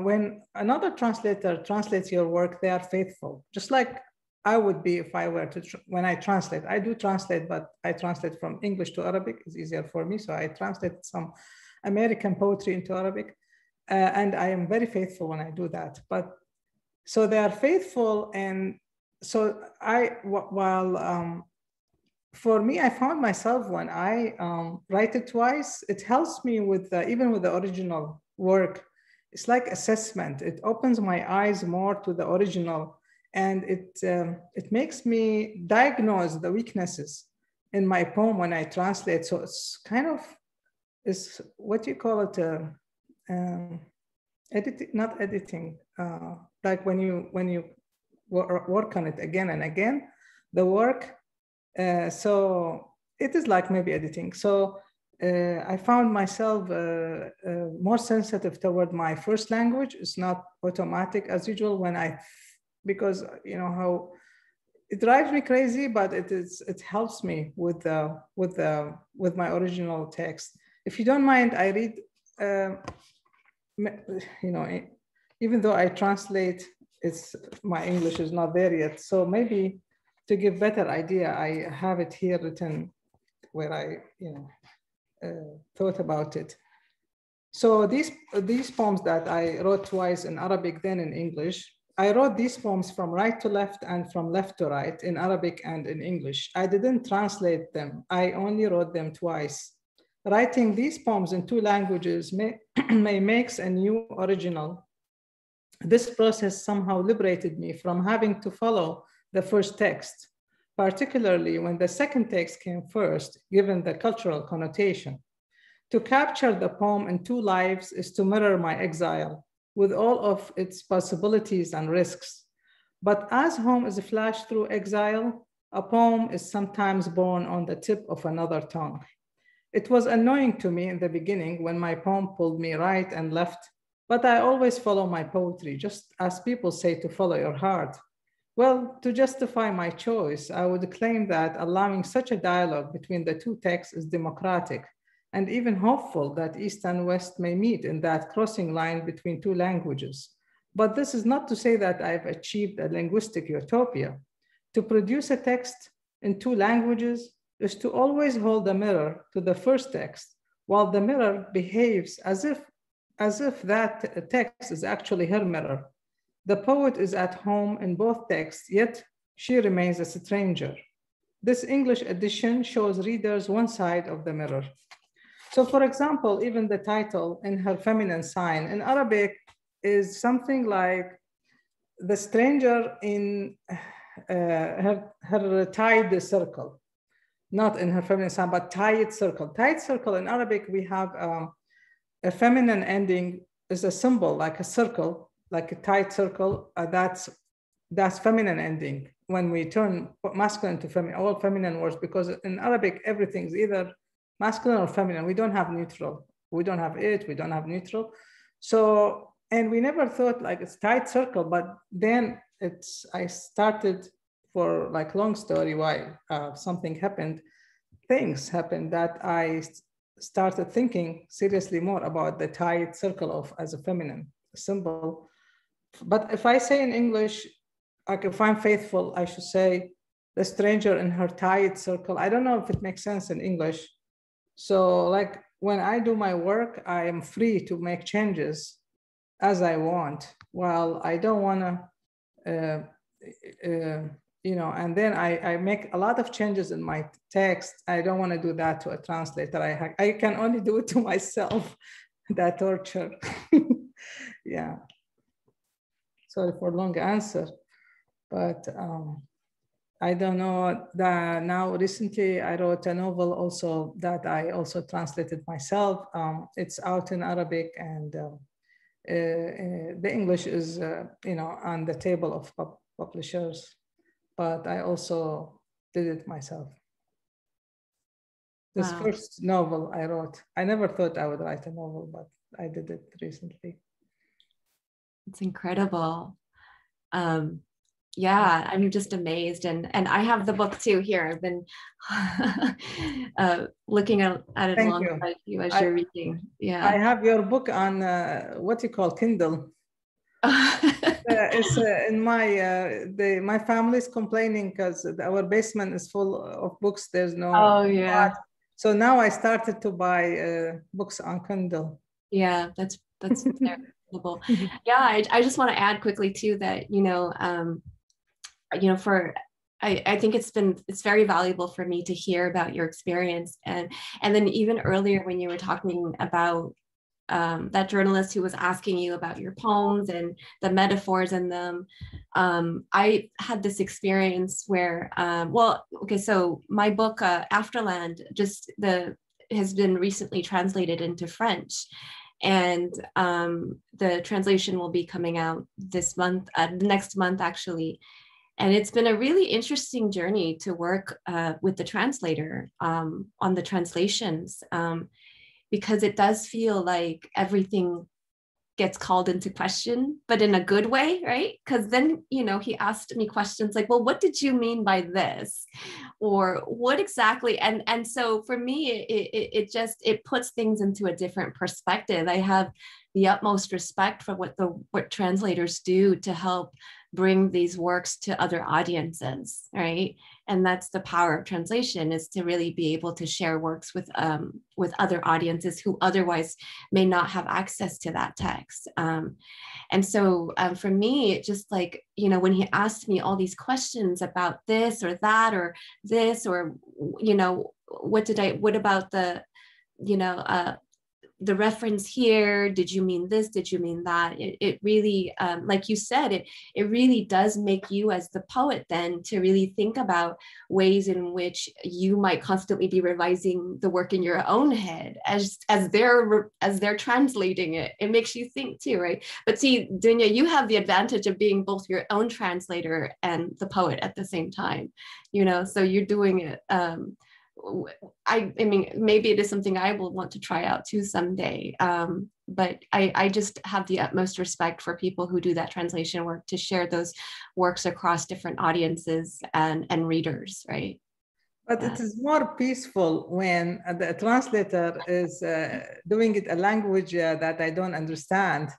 when another translator translates your work, they are faithful, just like I would be if I were to, when I translate. I do translate, but I translate from English to Arabic. It's easier for me. So I translate some American poetry into Arabic. And I am very faithful when I do that. But so they are faithful. And so for me, I found myself when I write it twice, it helps me with, even with the original work. It's like assessment. It opens my eyes more to the original. And it makes me diagnose the weaknesses in my poem when I translate. So it's kind of, is what you call it, not editing, like when you work on it again and again, the work. So it is like maybe editing. So I found myself more sensitive toward my first language. It's not automatic as usual because you know how it drives me crazy, but it helps me with my original text. If you don't mind, I read, even though I translate, my English is not there yet. So maybe to give better idea, I have it here written where I thought about it. So these poems that I wrote twice in Arabic, then in English. I wrote these poems from right to left and from left to right in Arabic and in English. I didn't translate them. I only wrote them twice. Writing these poems in 2 languages may makes a new original. This process somehow liberated me from having to follow the first text, particularly when the second text came first, given the cultural connotation. To capture the poem in 2 lives is to mirror my exile, with all of its possibilities and risks. But as home is a flash through exile, a poem is sometimes born on the tip of another tongue. It was annoying to me in the beginning when my poem pulled me right and left, but I always follow my poetry, just as people say to follow your heart. Well, to justify my choice, I would claim that allowing such a dialogue between the 2 texts is democratic, and even hopeful that East and West may meet in that crossing line between 2 languages. But this is not to say that I've achieved a linguistic utopia. To produce a text in 2 languages is to always hold the mirror to the first text, while the mirror behaves as if that text is actually her mirror. The poet is at home in both texts, yet she remains a stranger. This English edition shows readers one side of the mirror. So for example, even the title, In Her Feminine Sign, in Arabic is something like the stranger in her tied circle, not in her feminine sign, but tied circle. Tied circle in Arabic, we have a feminine ending is a symbol, like a circle, like a tied circle, that's feminine ending. When we turn masculine to feminine, all feminine words, because in Arabic, everything's either masculine or feminine. We don't have neutral. We don't have it, we don't have neutral. So, and we never thought like it's tight circle, but then I started, for like long story why something happened, things happened that I started thinking seriously more about the tight circle as a feminine symbol. But if I say in English, like if I'm faithful, I should say the stranger in her tight circle. I don't know if it makes sense in English. So like when I do my work, I am free to make changes as I want. While I don't want to, and then I make a lot of changes in my text. I don't want to do that to a translator. I can only do it to myself, that torture. Yeah. Sorry for long answer, but I don't know that now recently I wrote a novel also that I also translated myself. It's out in Arabic, and the English is, on the table of publishers, but I also did it myself. This Wow. first novel I wrote, I never thought I would write a novel, but I did it recently. It's incredible. Yeah, I'm just amazed, and I have the book too here. I've been looking at it Thank alongside you as you're reading. Yeah, I have your book on what you call Kindle. It's in my family is complaining because our basement is full of books. There's no. Oh yeah. So now I started to buy books on Kindle. Yeah, that's terrible. Yeah, I just want to add quickly too that for I think it's very valuable for me to hear about your experience, and then even earlier when you were talking about that journalist who was asking you about your poems and the metaphors in them. I had this experience where, so my book, Afterland, has been recently translated into French. And the translation will be coming out this month, next month, actually. And it's been a really interesting journey to work with the translator on the translations. Because it does feel like everything gets called into question, but in a good way, right? Because then, he asked me questions like, well, what did you mean by this? Or what exactly? And so for me, it puts things into a different perspective. I have the utmost respect for what translators do to help bring these works to other audiences, right? And that's the power of translation, is to really be able to share works with other audiences who otherwise may not have access to that text. And so for me, it just like, when he asked me all these questions about this or that or this, or, what about the reference here, did you mean this, did you mean that? It really, like you said, it really does make you as the poet then to really think about ways in which you might constantly be revising the work in your own head as they're translating it. It makes you think too, right? But see, Dunya, you have the advantage of being both your own translator and the poet at the same time, so you're doing it. I mean, maybe it is something I will want to try out too someday. But I just have the utmost respect for people who do that translation work to share those works across different audiences and readers, right? But it is more peaceful when the translator is doing it a language that I don't understand,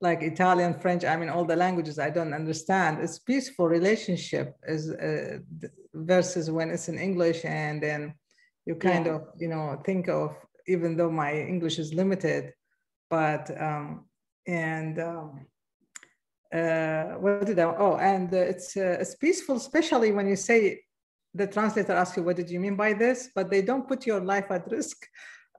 like Italian, French, I mean, all the languages I don't understand. It's peaceful relationship versus when it's in English, and then you kind of, think of, even though my English is limited, but, and it's peaceful, especially when you say, the translator asks you, what did you mean by this? But they don't put your life at risk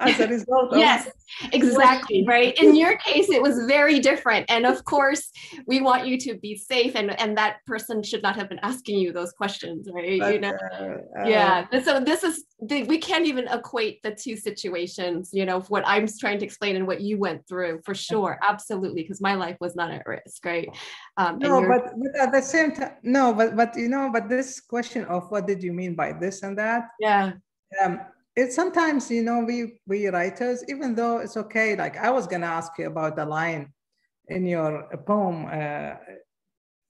as a result. Yes, exactly, right? In your case, it was very different. And of course, we want you to be safe, and that person should not have been asking you those questions, right? But, yeah. So we can't even equate the two situations, what I'm trying to explain and what you went through, for sure. Absolutely. Because my life was not at risk, right? No, but at the same time, no, but this question of what did you mean by this and that? Yeah. It's sometimes, we writers, even though it's okay, like I was going to ask you about the line in your poem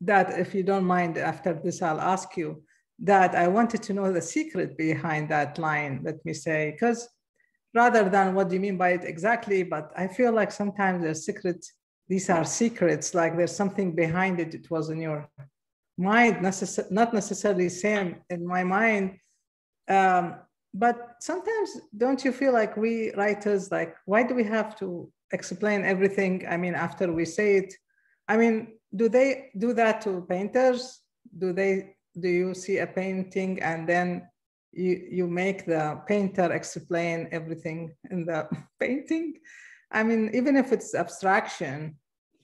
that, if you don't mind, after this, I'll ask you that. I wanted to know the secret behind that line, let me say, because rather than what do you mean by it exactly, but I feel like sometimes there's secrets. These are secrets, like there's something behind it. It was in your mind, not necessarily same in my mind. But sometimes don't you feel like we writers, like, why do we have to explain everything? I mean, after we say it, I mean, do they do that to painters? Do they do you see a painting and then you make the painter explain everything in the painting? I mean, even if it's abstraction,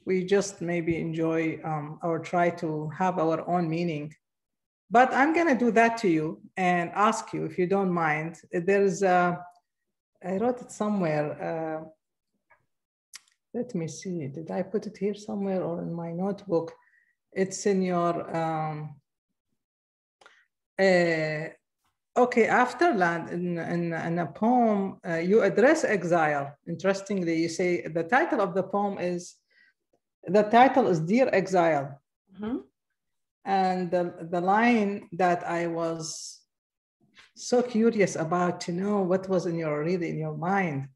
we just maybe enjoy or try to have our own meaning. But I'm going to do that to you and ask you, if you don't mind. There's I wrote it somewhere. Let me see. Did I put it here somewhere or in my notebook? It's in your, okay, Afterland, in a poem, you address exile. Interestingly, you say the title of the poem is, Dear Exile. Mm-hmm. And the line that I was so curious about to know what was really in your mind,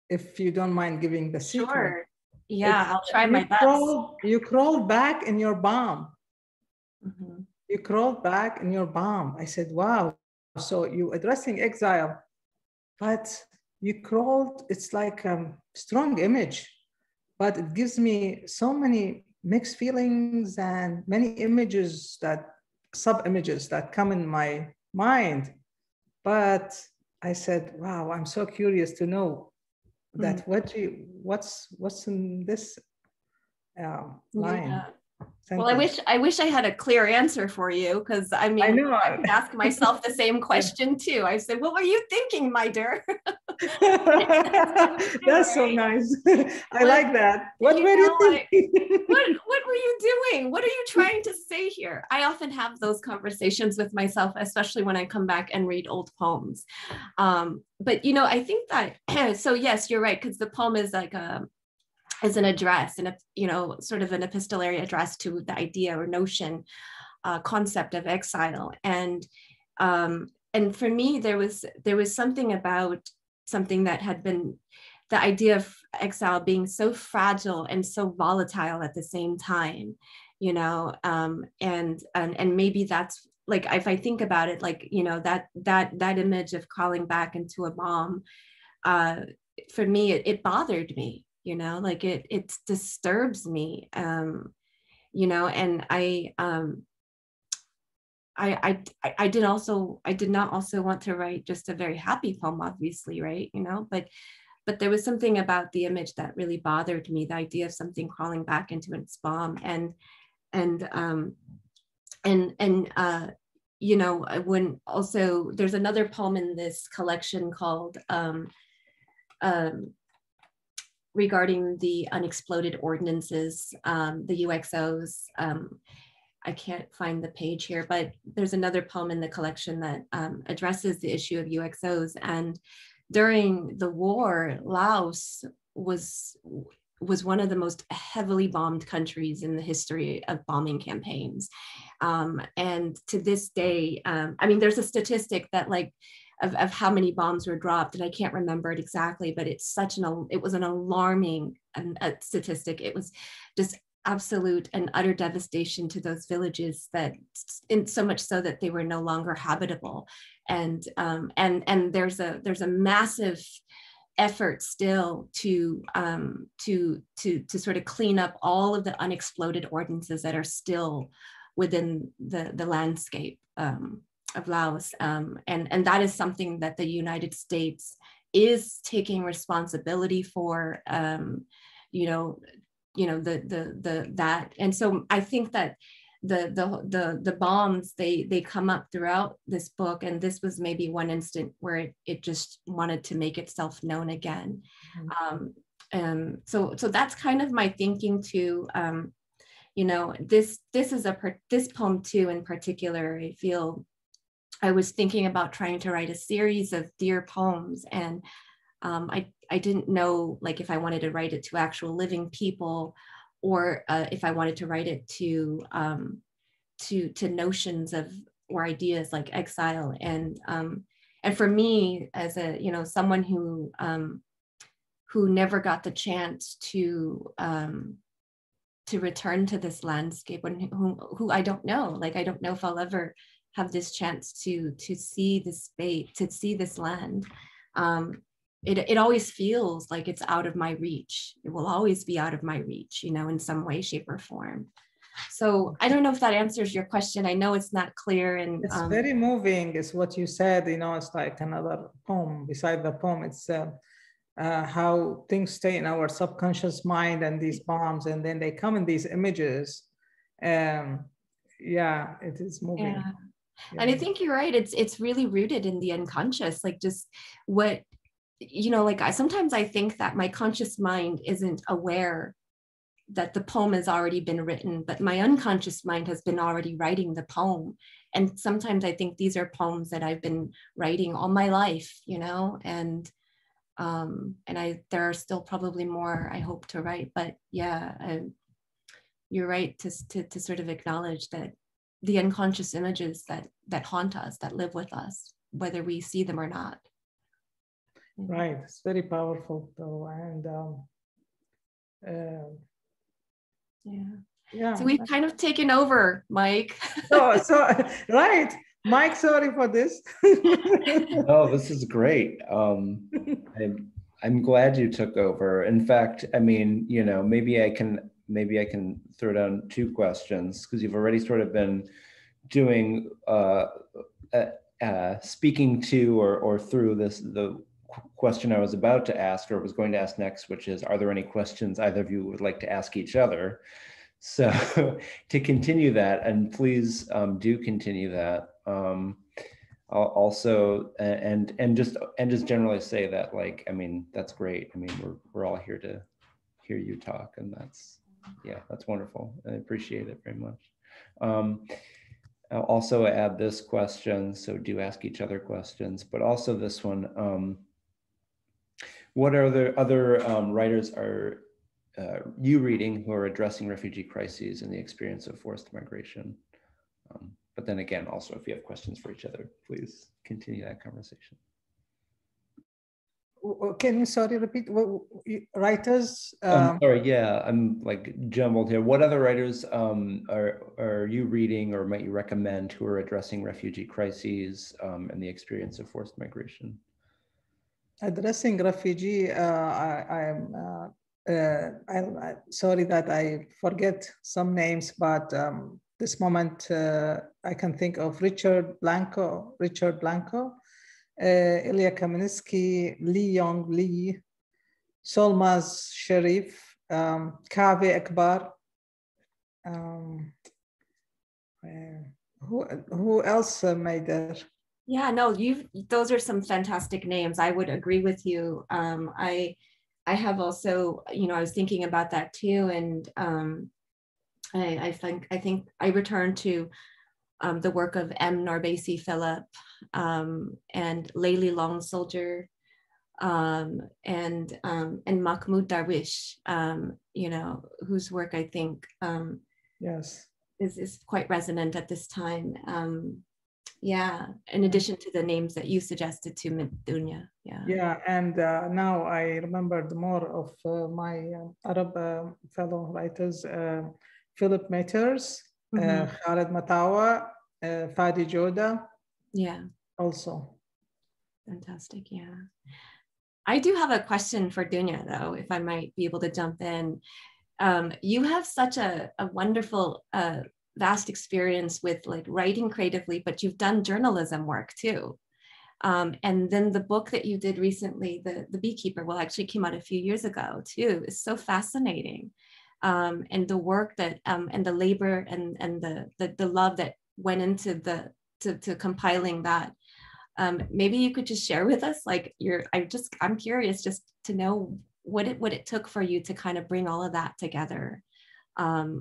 if you don't mind giving the secret. Sure. Yeah, I'll try my best. You crawled back in your bomb. Mm-hmm. You crawled back in your bomb. I said, wow. So you addressing exile, but you crawled, it's like a strong image, but it gives me so many mixed feelings and many images, sub-images that come in my mind. But I said, wow, I'm so curious to know that what's in this line. Yeah. Thank Well, you. I wish I had a clear answer for you, because I mean, I know. I could ask myself the same question too. I said, what were you thinking, my dear? That's so nice. I like that. What were you thinking? What were you doing? What are you trying to say here? I often have those conversations with myself, especially when I come back and read old poems. But you know, I think that so yes, you're right, because the poem is like as an address and sort of an epistolary address to the idea or notion, concept of exile. And for me, there was something about something that had been the idea of exile being so fragile and so volatile at the same time, and maybe that's like, if I think about it, like, that image of crawling back into a bomb, for me, it bothered me, like it disturbs me, and I did not also want to write just a very happy poem, obviously, right? But there was something about the image that really bothered me, the idea of something crawling back into its bomb. When also there's another poem in this collection called regarding the unexploded ordinances, the UXOs. I can't find the page here, but there's another poem in the collection that addresses the issue of UXOs. And during the war, Laos was one of the most heavily bombed countries in the history of bombing campaigns. And to this day, I mean, there's a statistic that of how many bombs were dropped, and I can't remember it exactly, but it was an alarming statistic. It was just absolute and utter devastation to those villages, that in so much so that they were no longer habitable. And there's a massive effort still to sort of clean up all of the unexploded ordinances that are still within the landscape of Laos, and that is something that the United States is taking responsibility for. That, and so I think that the bombs, they come up throughout this book, and this was maybe one instant where it just wanted to make itself known again. So that's kind of my thinking too. This poem too in particular, I feel I was thinking about trying to write a series of dear poems, and I didn't know, like, if I wanted to write it to actual living people, or if I wanted to write it to notions of, or ideas like exile. And for me, as someone who never got the chance to return to this landscape, and who I don't know, like, I don't know if I'll ever have this chance to see this space, to see this land. It always feels like it's out of my reach. It will always be out of my reach, in some way, shape, or form. So I don't know if that answers your question. I know it's not clear, and it's very moving. It's what you said, you know, it's like another poem beside the poem. It's how things stay in our subconscious mind and these bombs, and then they come in these images. Yeah, it is moving. yeah. And I think you're right. It's really rooted in the unconscious, like just what, you know, like sometimes I think that my conscious mind isn't aware that the poem has already been written, but my unconscious mind has been already writing the poem. And sometimes I think these are poems that I've been writing all my life, you know, and there are still probably more I hope to write, but yeah, you're right to sort of acknowledge that the unconscious images that haunt us, that live with us, whether we see them or not. Right, it's very powerful though, and yeah. So we've kind of taken over, Mike. so right, Mike. Sorry for this. Oh, this is great. I'm glad you took over. In fact, I mean, you know, maybe I can throw down two questions, because you've already sort of been doing speaking to or through the question I was about to ask, or was going to ask next, which is, are there any questions either of you would like to ask each other? So to continue that, and please do continue that. I'll also and just generally say that, like, I mean, that's great. I mean, we're all here to hear you talk, and that's wonderful. I appreciate it very much. I'll also add this question, so do ask each other questions, but also this one. What are the other writers are you reading who are addressing refugee crises and the experience of forced migration? But then again, also, if you have questions for each other, please continue that conversation. Can you, sorry, repeat? Writers? Sorry, yeah, I'm like jumbled here. What other writers are you reading or might you recommend who are addressing refugee crises and the experience of forced migration? Addressing refugee, I'm sorry that I forget some names, but this moment I can think of Richard Blanco, Ilya Kamenetsky, Lee Yong Lee, Solmaz Sharif, Kaveh Akbar. Who else made there? Yeah, no, those are some fantastic names. I would agree with you. I have also, you know, I was thinking about that too, and I think I returned to the work of M. Narbesi Philip and Layli Long Soldier and Mahmoud Darwish, you know, whose work I think yes is quite resonant at this time. Yeah, in addition to the names that you suggested to Dunya. Yeah, and now I remembered more of my Arab fellow writers, Philip Matters, Khaled Matawa, Fadi Joda. Yeah. Also. Fantastic, yeah. I do have a question for Dunya, though, if I might be able to jump in. You have such a wonderful vast experience with like writing creatively, but you've done journalism work too. And then the book that you did recently, the Beekeeper, well, actually came out a few years ago too. It's so fascinating. And the work that and the labor and the love that went into to compiling that. Maybe you could just share with us, like I'm curious just to know what it took for you to kind of bring all of that together.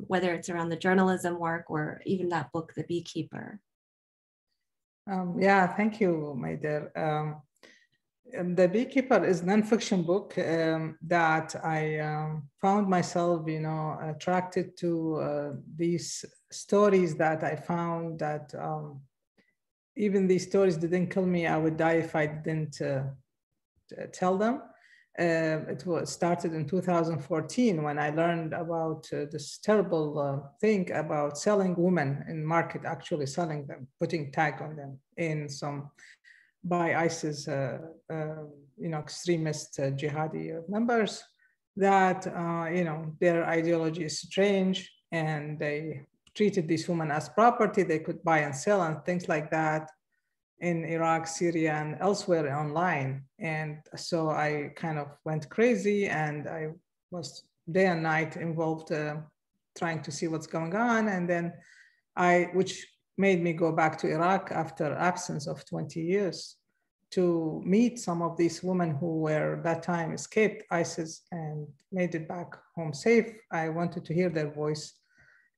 Whether it's around the journalism work or even that book, The Beekeeper. Yeah, thank you, my dear. The Beekeeper is a nonfiction book that I found myself, you know, attracted to these stories that I found that even these stories didn't kill me. I would die if I didn't tell them. It was started in 2014 when I learned about this terrible thing about selling women in market, actually selling them, putting tag on them in some by ISIS, you know, extremist jihadi members that, you know, their ideology is strange and they treated these women as property they could buy and sell and things like that in Iraq, Syria, and elsewhere online. And so I kind of went crazy, and I was day and night involved trying to see what's going on. And then which made me go back to Iraq after absence of 20 years to meet some of these women who were that time escaped ISIS and made it back home safe. I wanted to hear their voice.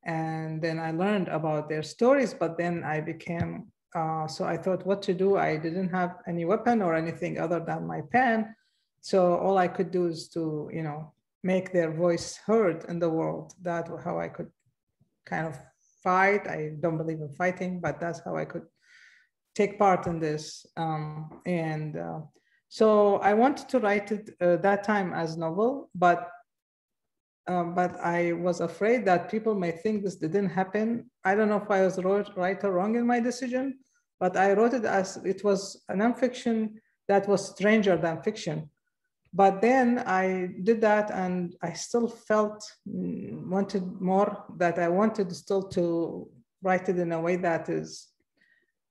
And then I learned about their stories, but then I became, so I thought what to do. I didn't have any weapon or anything other than my pen. So all I could do is to, make their voice heard in the world. That's how I could kind of fight. I don't believe in fighting, but that's how I could take part in this. So I wanted to write it that time as novel, but I was afraid that people may think this didn't happen. I don't know if I was right or wrong in my decision, but I wrote it as it was a nonfiction that was stranger than fiction. But then I did that, and I still wanted more, that I wanted still to write it in a way that is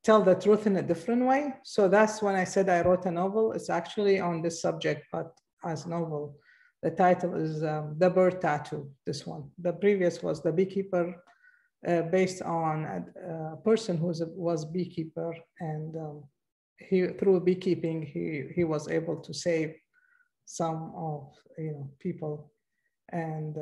tell the truth in a different way. So that's when I said I wrote a novel. It's actually on this subject, but as novel. The title is The Bird Tattoo, this one. The previous was The Beekeeper, based on a person who was beekeeper, and through beekeeping, he was able to save some of people. And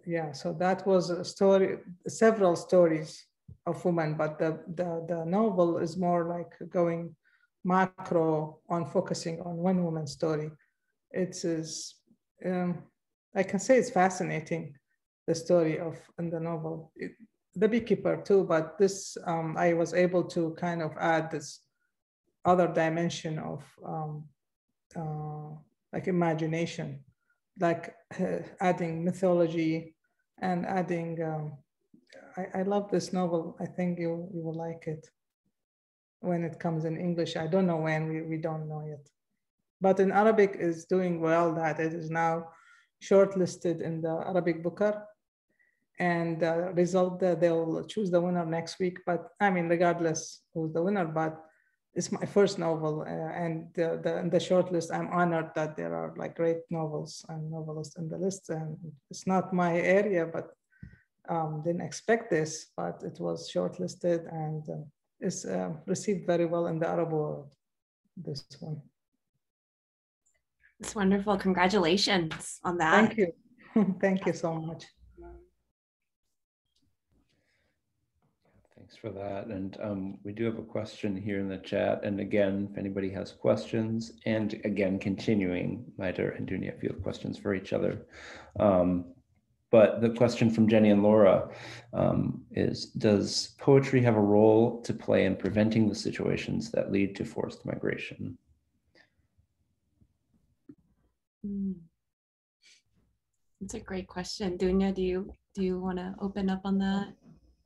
yeah, so that was a story, several stories of women, but the novel is more like going macro on focusing on one woman's story. It is, I can say it's fascinating, the story in the novel. The beekeeper too, but this, I was able to kind of add this other dimension of like imagination, like adding mythology and adding, I love this novel. I think you will like it when it comes in English. I don't know when, we don't know yet. But in Arabic is doing well, that it is now shortlisted in the Arabic Booker. And the result, they'll choose the winner next week. But I mean, regardless who's the winner, but it's my first novel, and in the shortlist, I'm honored that there are like great novels and novelists in the list. And it's not my area, but didn't expect this, but it was shortlisted, and it's received very well in the Arab world, this one. It's wonderful. Congratulations on that. Thank you. Thank you so much. Thanks for that. And we do have a question here in the chat. And again, if anybody has questions, and again, continuing, Maiter and Dunya, if you have questions for each other. But the question from Jenny and Laura is, does poetry have a role to play in preventing the situations that lead to forced migration? That's a great question. Dunya, do you want to open up on that?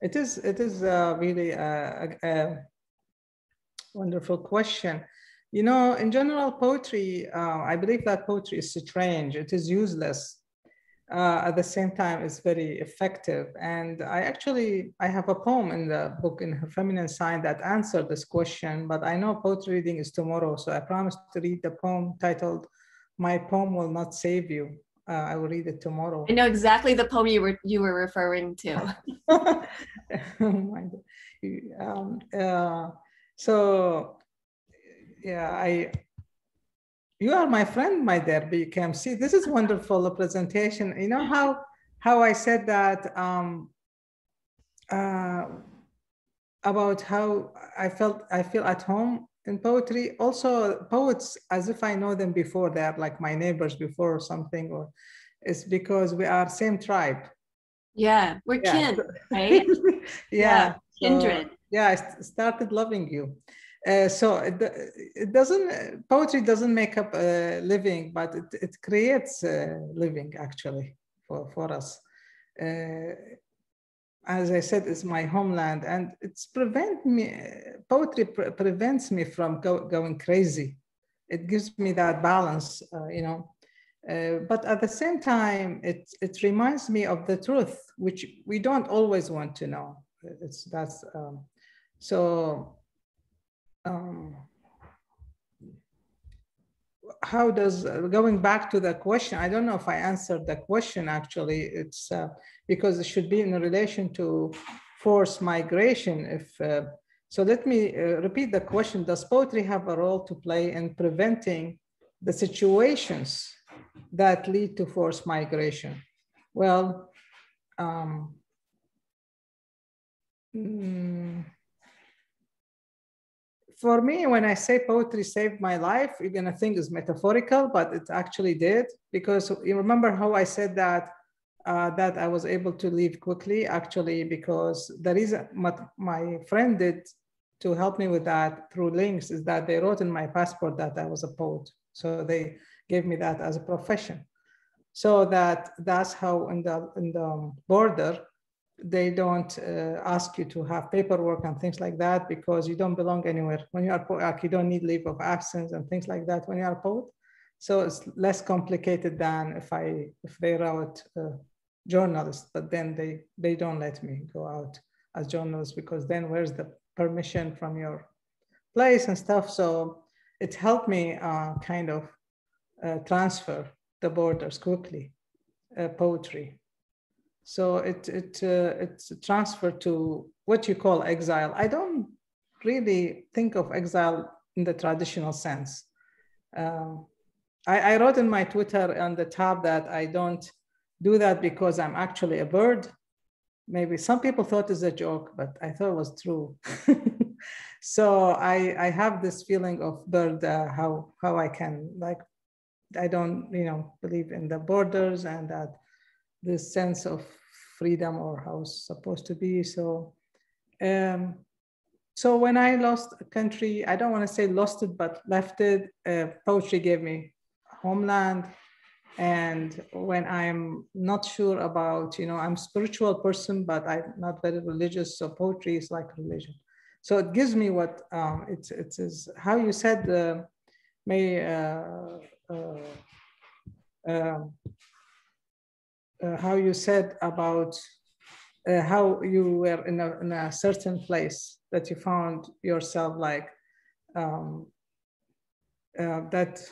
It is really a wonderful question. In general, poetry, I believe that poetry is strange. It is useless. At the same time, it's very effective. And I have a poem in the book, In Her Feminine Sign, that answered this question, but I know poetry reading is tomorrow. So I promised to read the poem titled, My Poem Will Not Save You. I will read it tomorrow. I know exactly the poem you were referring to. So yeah, you are my friend, my dear BKMC. This is wonderful presentation. You know how I said that about how I feel at home in poetry. Also, poets, as if I know them before, they are like my neighbors before or something, or it's because we are same tribe. Yeah, we're kin, right? Yeah, kindred. I started loving you. So it doesn't, poetry doesn't make up a living, but it creates a living actually for us. As I said, it's my homeland, and poetry prevents me from going crazy. It gives me that balance, But at the same time, it reminds me of the truth, which we don't always want to know. So. How does, going back to the question, I don't know if I answered the question actually. It's because it should be in relation to forced migration. So let me repeat the question. Does poetry have a role to play in preventing the situations that lead to forced migration? Well, for me, when I say poetry saved my life, you're going to think it's metaphorical, but it actually did. Because you remember how I said that that I was able to leave quickly, actually, because the reason my friend did to help me with that through links is that they wrote in my passport that I was a poet. So they gave me that as a profession. So that's how in the border, they don't ask you to have paperwork and things like that because you don't belong anywhere. When you are poet, you don't need leave of absence and things like that when you are a poet. So it's less complicated than if they wrote journalists, but then they don't let me go out as journalist because then where's the permission from your place and stuff. So it helped me kind of transfer the borders quickly, poetry. So it's transferred to what you call exile. I don't really think of exile in the traditional sense. I wrote in my Twitter on the tab that I don't do that because I'm actually a bird. Maybe some people thought it's a joke, but I thought it was true. So I have this feeling of bird, how I can, like, I don't, believe in the borders and that this sense of freedom or how it's supposed to be. So, so when I lost a country, I don't want to say lost it, but left it, poetry gave me homeland. And when I'm not sure about, I'm a spiritual person, but I'm not very religious. So poetry is like religion. So it gives me what it is how you said, how you said about how you were in a certain place that you found yourself like that.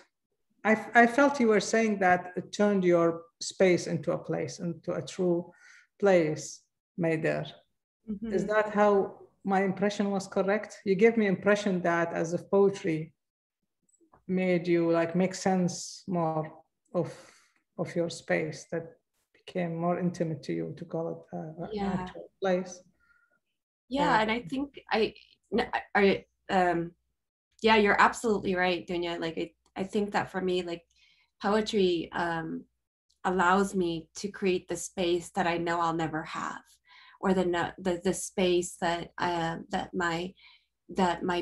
I felt you were saying that it turned your space into a place, into a true place made there. Mm-hmm. Is that how my impression was correct? You gave me impression that as if poetry made you like make sense more of your space, that became more intimate to you, to call it an actual place. Yeah, and I think yeah, you're absolutely right, Dunya. Like I think that for me, like poetry allows me to create the space that I know I'll never have, or the space that that my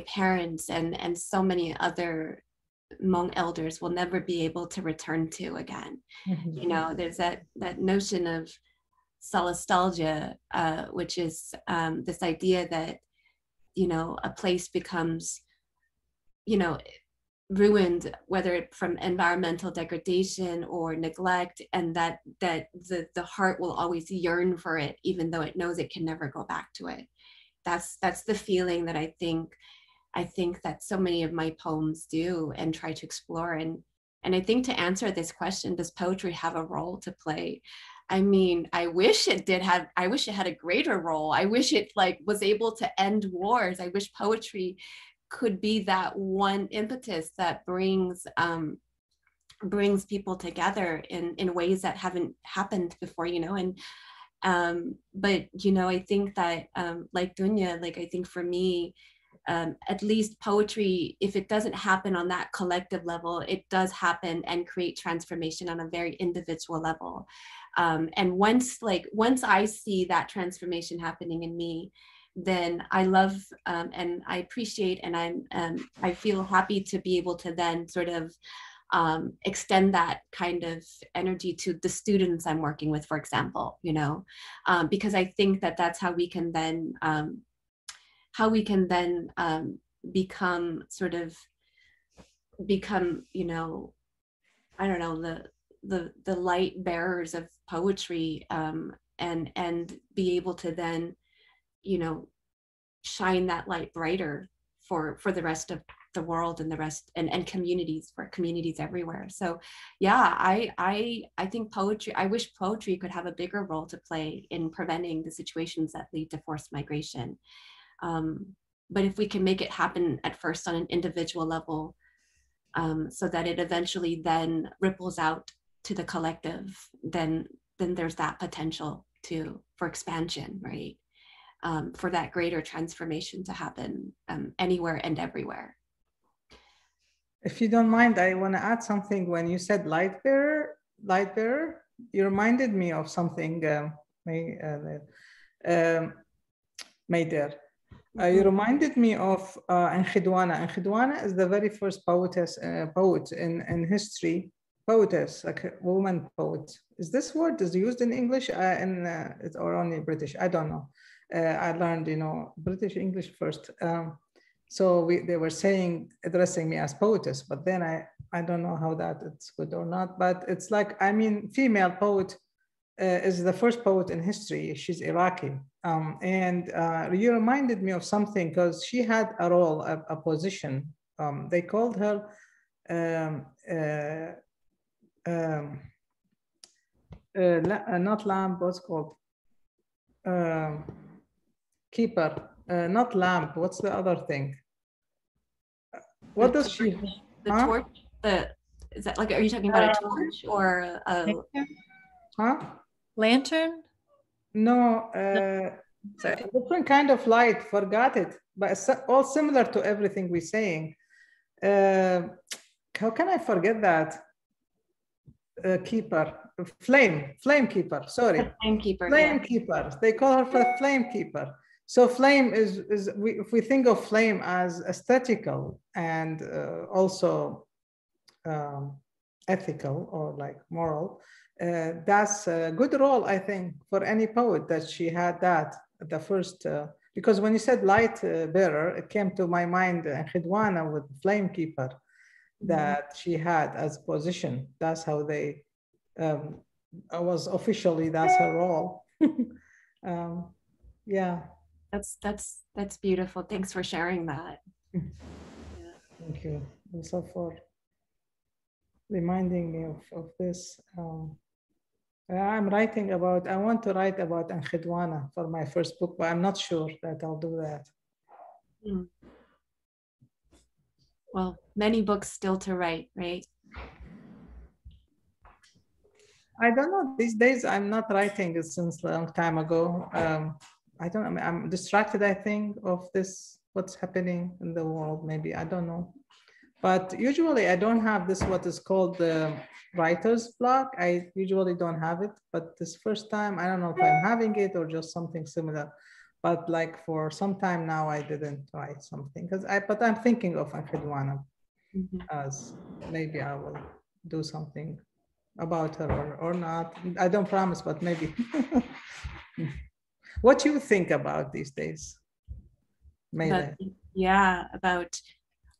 parents and so many other Hmong elders will never be able to return to again. Mm-hmm. There's that notion of solastalgia, which is this idea that a place becomes ruined, whether from environmental degradation or neglect, and that the heart will always yearn for it, even though it knows it can never go back to it. That's the feeling that I think that so many of my poems do and try to explore. And I think to answer this question, does poetry have a role to play? I mean, I wish it had a greater role. I wish it was able to end wars. I wish poetry could be that one impetus that brings people together in ways that haven't happened before, and but I think that like Dunya, I think for me, at least poetry, if it doesn't happen on that collective level, it does happen and create transformation on a very individual level. And once I see that transformation happening in me, then I love and I appreciate, and I feel happy to be able to then sort of extend that kind of energy to the students I'm working with, for example, because I think that that's how we can then become, I don't know, the light bearers of poetry, and be able to then, you know, shine that light brighter for the rest of the world and the rest and communities, for communities everywhere. So yeah, I think poetry, I wish poetry could have a bigger role to play in preventing the situations that lead to forced migration. But if we can make it happen at first on an individual level, so that it eventually then ripples out to the collective, then there's that potential for expansion, right? For that greater transformation to happen anywhere and everywhere. If you don't mind, I want to add something. When you said light bearer, you reminded me of something, Mayder. You reminded me of Enkhidwana. Enkhidwana is the very first poet in history. Poetess, like a woman poet. Is this word is used in English or only British? I don't know. I learned, you know, British English first. So they were addressing me as poetess, but then I don't know how that it's good or not, but it's like, I mean, female poet is the first poet in history. She's Iraqi. And you reminded me of something because she had a role, a position. They called her not lamb, what's called? Keeper, not lamp. What's the other thing? What does she? The torch. Is that like? Are you talking about a torch or a? Lantern? No. Sorry. A different kind of light. Forgot it. But it's all similar to everything we're saying. How can I forget that? Keeper, flame keeper. Sorry. Flame keeper. Flame keeper. They call her for flame keeper. So flame if we think of flame as aesthetical and also ethical or like moral, that's a good role, I think, for any poet that she had that at the first, because when you said light bearer, it came to my mind Khidwana with flame keeper that she had as position. That's how they, was officially, that's her role. Yeah. That's beautiful. Thanks for sharing that. Yeah. Thank you also for reminding me of this. I want to write about Enkhidwana for my first book, but I'm not sure that I'll do that. Well, many books still to write, right? I don't know. These days, I'm not writing it since a long time ago. I don't know. I'm distracted, I think, of this, what's happening in the world, maybe. I don't know. But usually I don't have this, what is called the writer's block. I usually don't have it. But this first time, I don't know if I'm having it or just something similar. But like for some time now, I didn't write something. But I'm thinking of Enkhidwana as maybe I will do something about her or not. I don't promise, but maybe. What do you think about these days?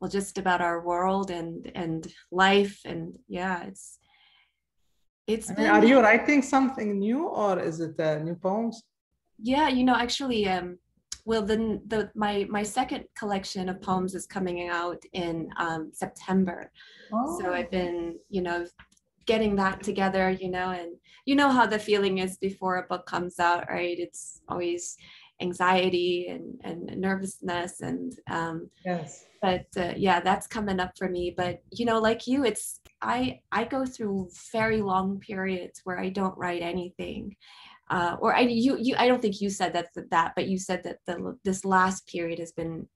Just about our world and life, and yeah, it's been. Are you writing something new or is it new poems? Yeah, you know, actually, well, my second collection of poems is coming out in September. Oh. So I've been, you know, getting that together, you know, and you know how the feeling is before a book comes out, right? It's always anxiety and nervousness and yes. But yeah, that's coming up for me. But you know, like you, I go through very long periods where I don't write anything. I don't think you said that, but you said that this last period has been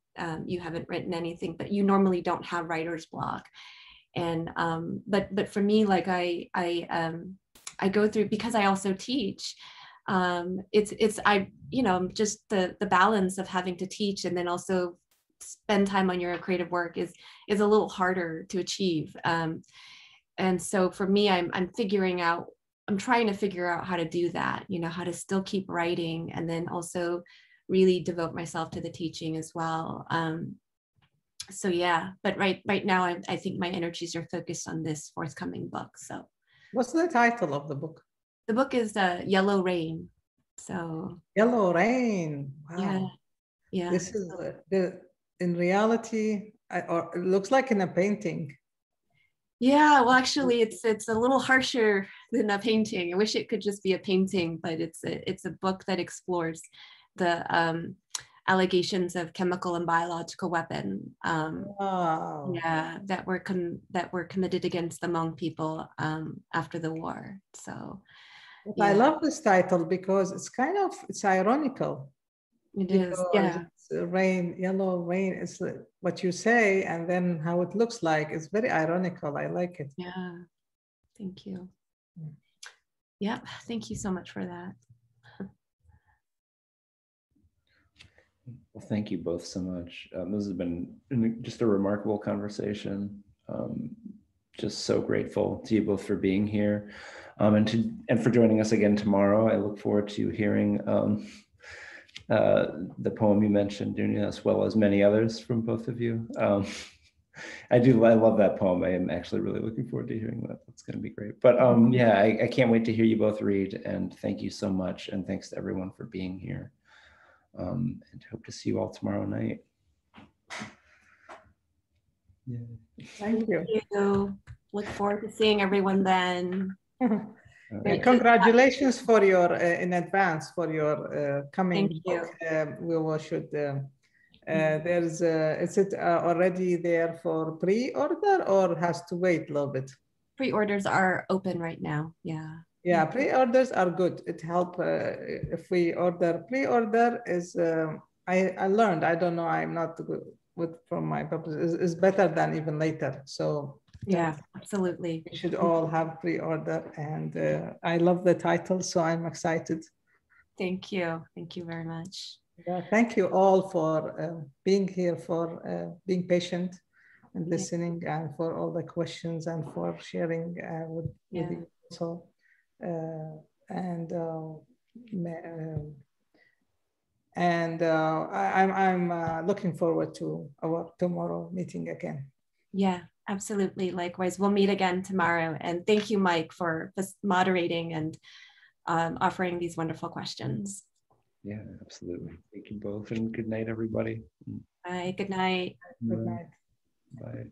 you haven't written anything, but you normally don't have writer's block. And but for me, like I go through, because I also teach. It's you know, just the balance of having to teach and then also spend time on your creative work is a little harder to achieve. And so for me, I'm trying to figure out how to do that, you know, how to still keep writing and then also really devote myself to the teaching as well. So yeah, but right now I think my energies are focused on this forthcoming book. So What's the title of the book? The book is Yellow Rain. So Yellow Rain. Wow. yeah, yeah. This is in reality, or it looks like in a painting. Yeah, well, actually, it's a little harsher than a painting. I wish it could just be a painting, but it's a book that explores the allegations of chemical and biological weapon. Wow. Yeah, that were committed against the Hmong people after the war. So, I yeah, love this title because it's ironical. it is. Yeah, It's rain, yellow rain. It's what you say, and then how it looks like. It's very ironical. I like it. yeah. Thank you. Yep. Thank you so much for that. Well, thank you both so much. This has been just a remarkable conversation. Just so grateful to you both for being here, and for joining us again tomorrow. I look forward to hearing the poem you mentioned, Dunya, as well as many others from both of you. I love that poem. I am actually really looking forward to hearing that. That's going to be great. But yeah, I can't wait to hear you both read, and thank you so much. And thanks to everyone for being here. And hope to see you all tomorrow night. Yeah. Thank you. Look forward to seeing everyone then. Congratulations for your in advance for your coming book. We should. There's is it already there for pre-order or has to wait a little bit? Pre-orders are open right now. Yeah. Yeah, pre-orders are good. It helps if we order. Pre-order is I learned. I don't know. I'm not good with from my purpose. Is better than even later. So yeah, absolutely. We should all have pre-order, and I love the title, so I'm excited. Thank you. Thank you very much. Yeah, thank you all for being here, for being patient and listening, and for all the questions and for sharing with you also. I'm looking forward to our tomorrow meeting again. Yeah, absolutely. Likewise, we'll meet again tomorrow. And thank you, Mike, for moderating and offering these wonderful questions. Yeah, absolutely. Thank you both, and good night, everybody. Bye. Good night. Good night. Bye.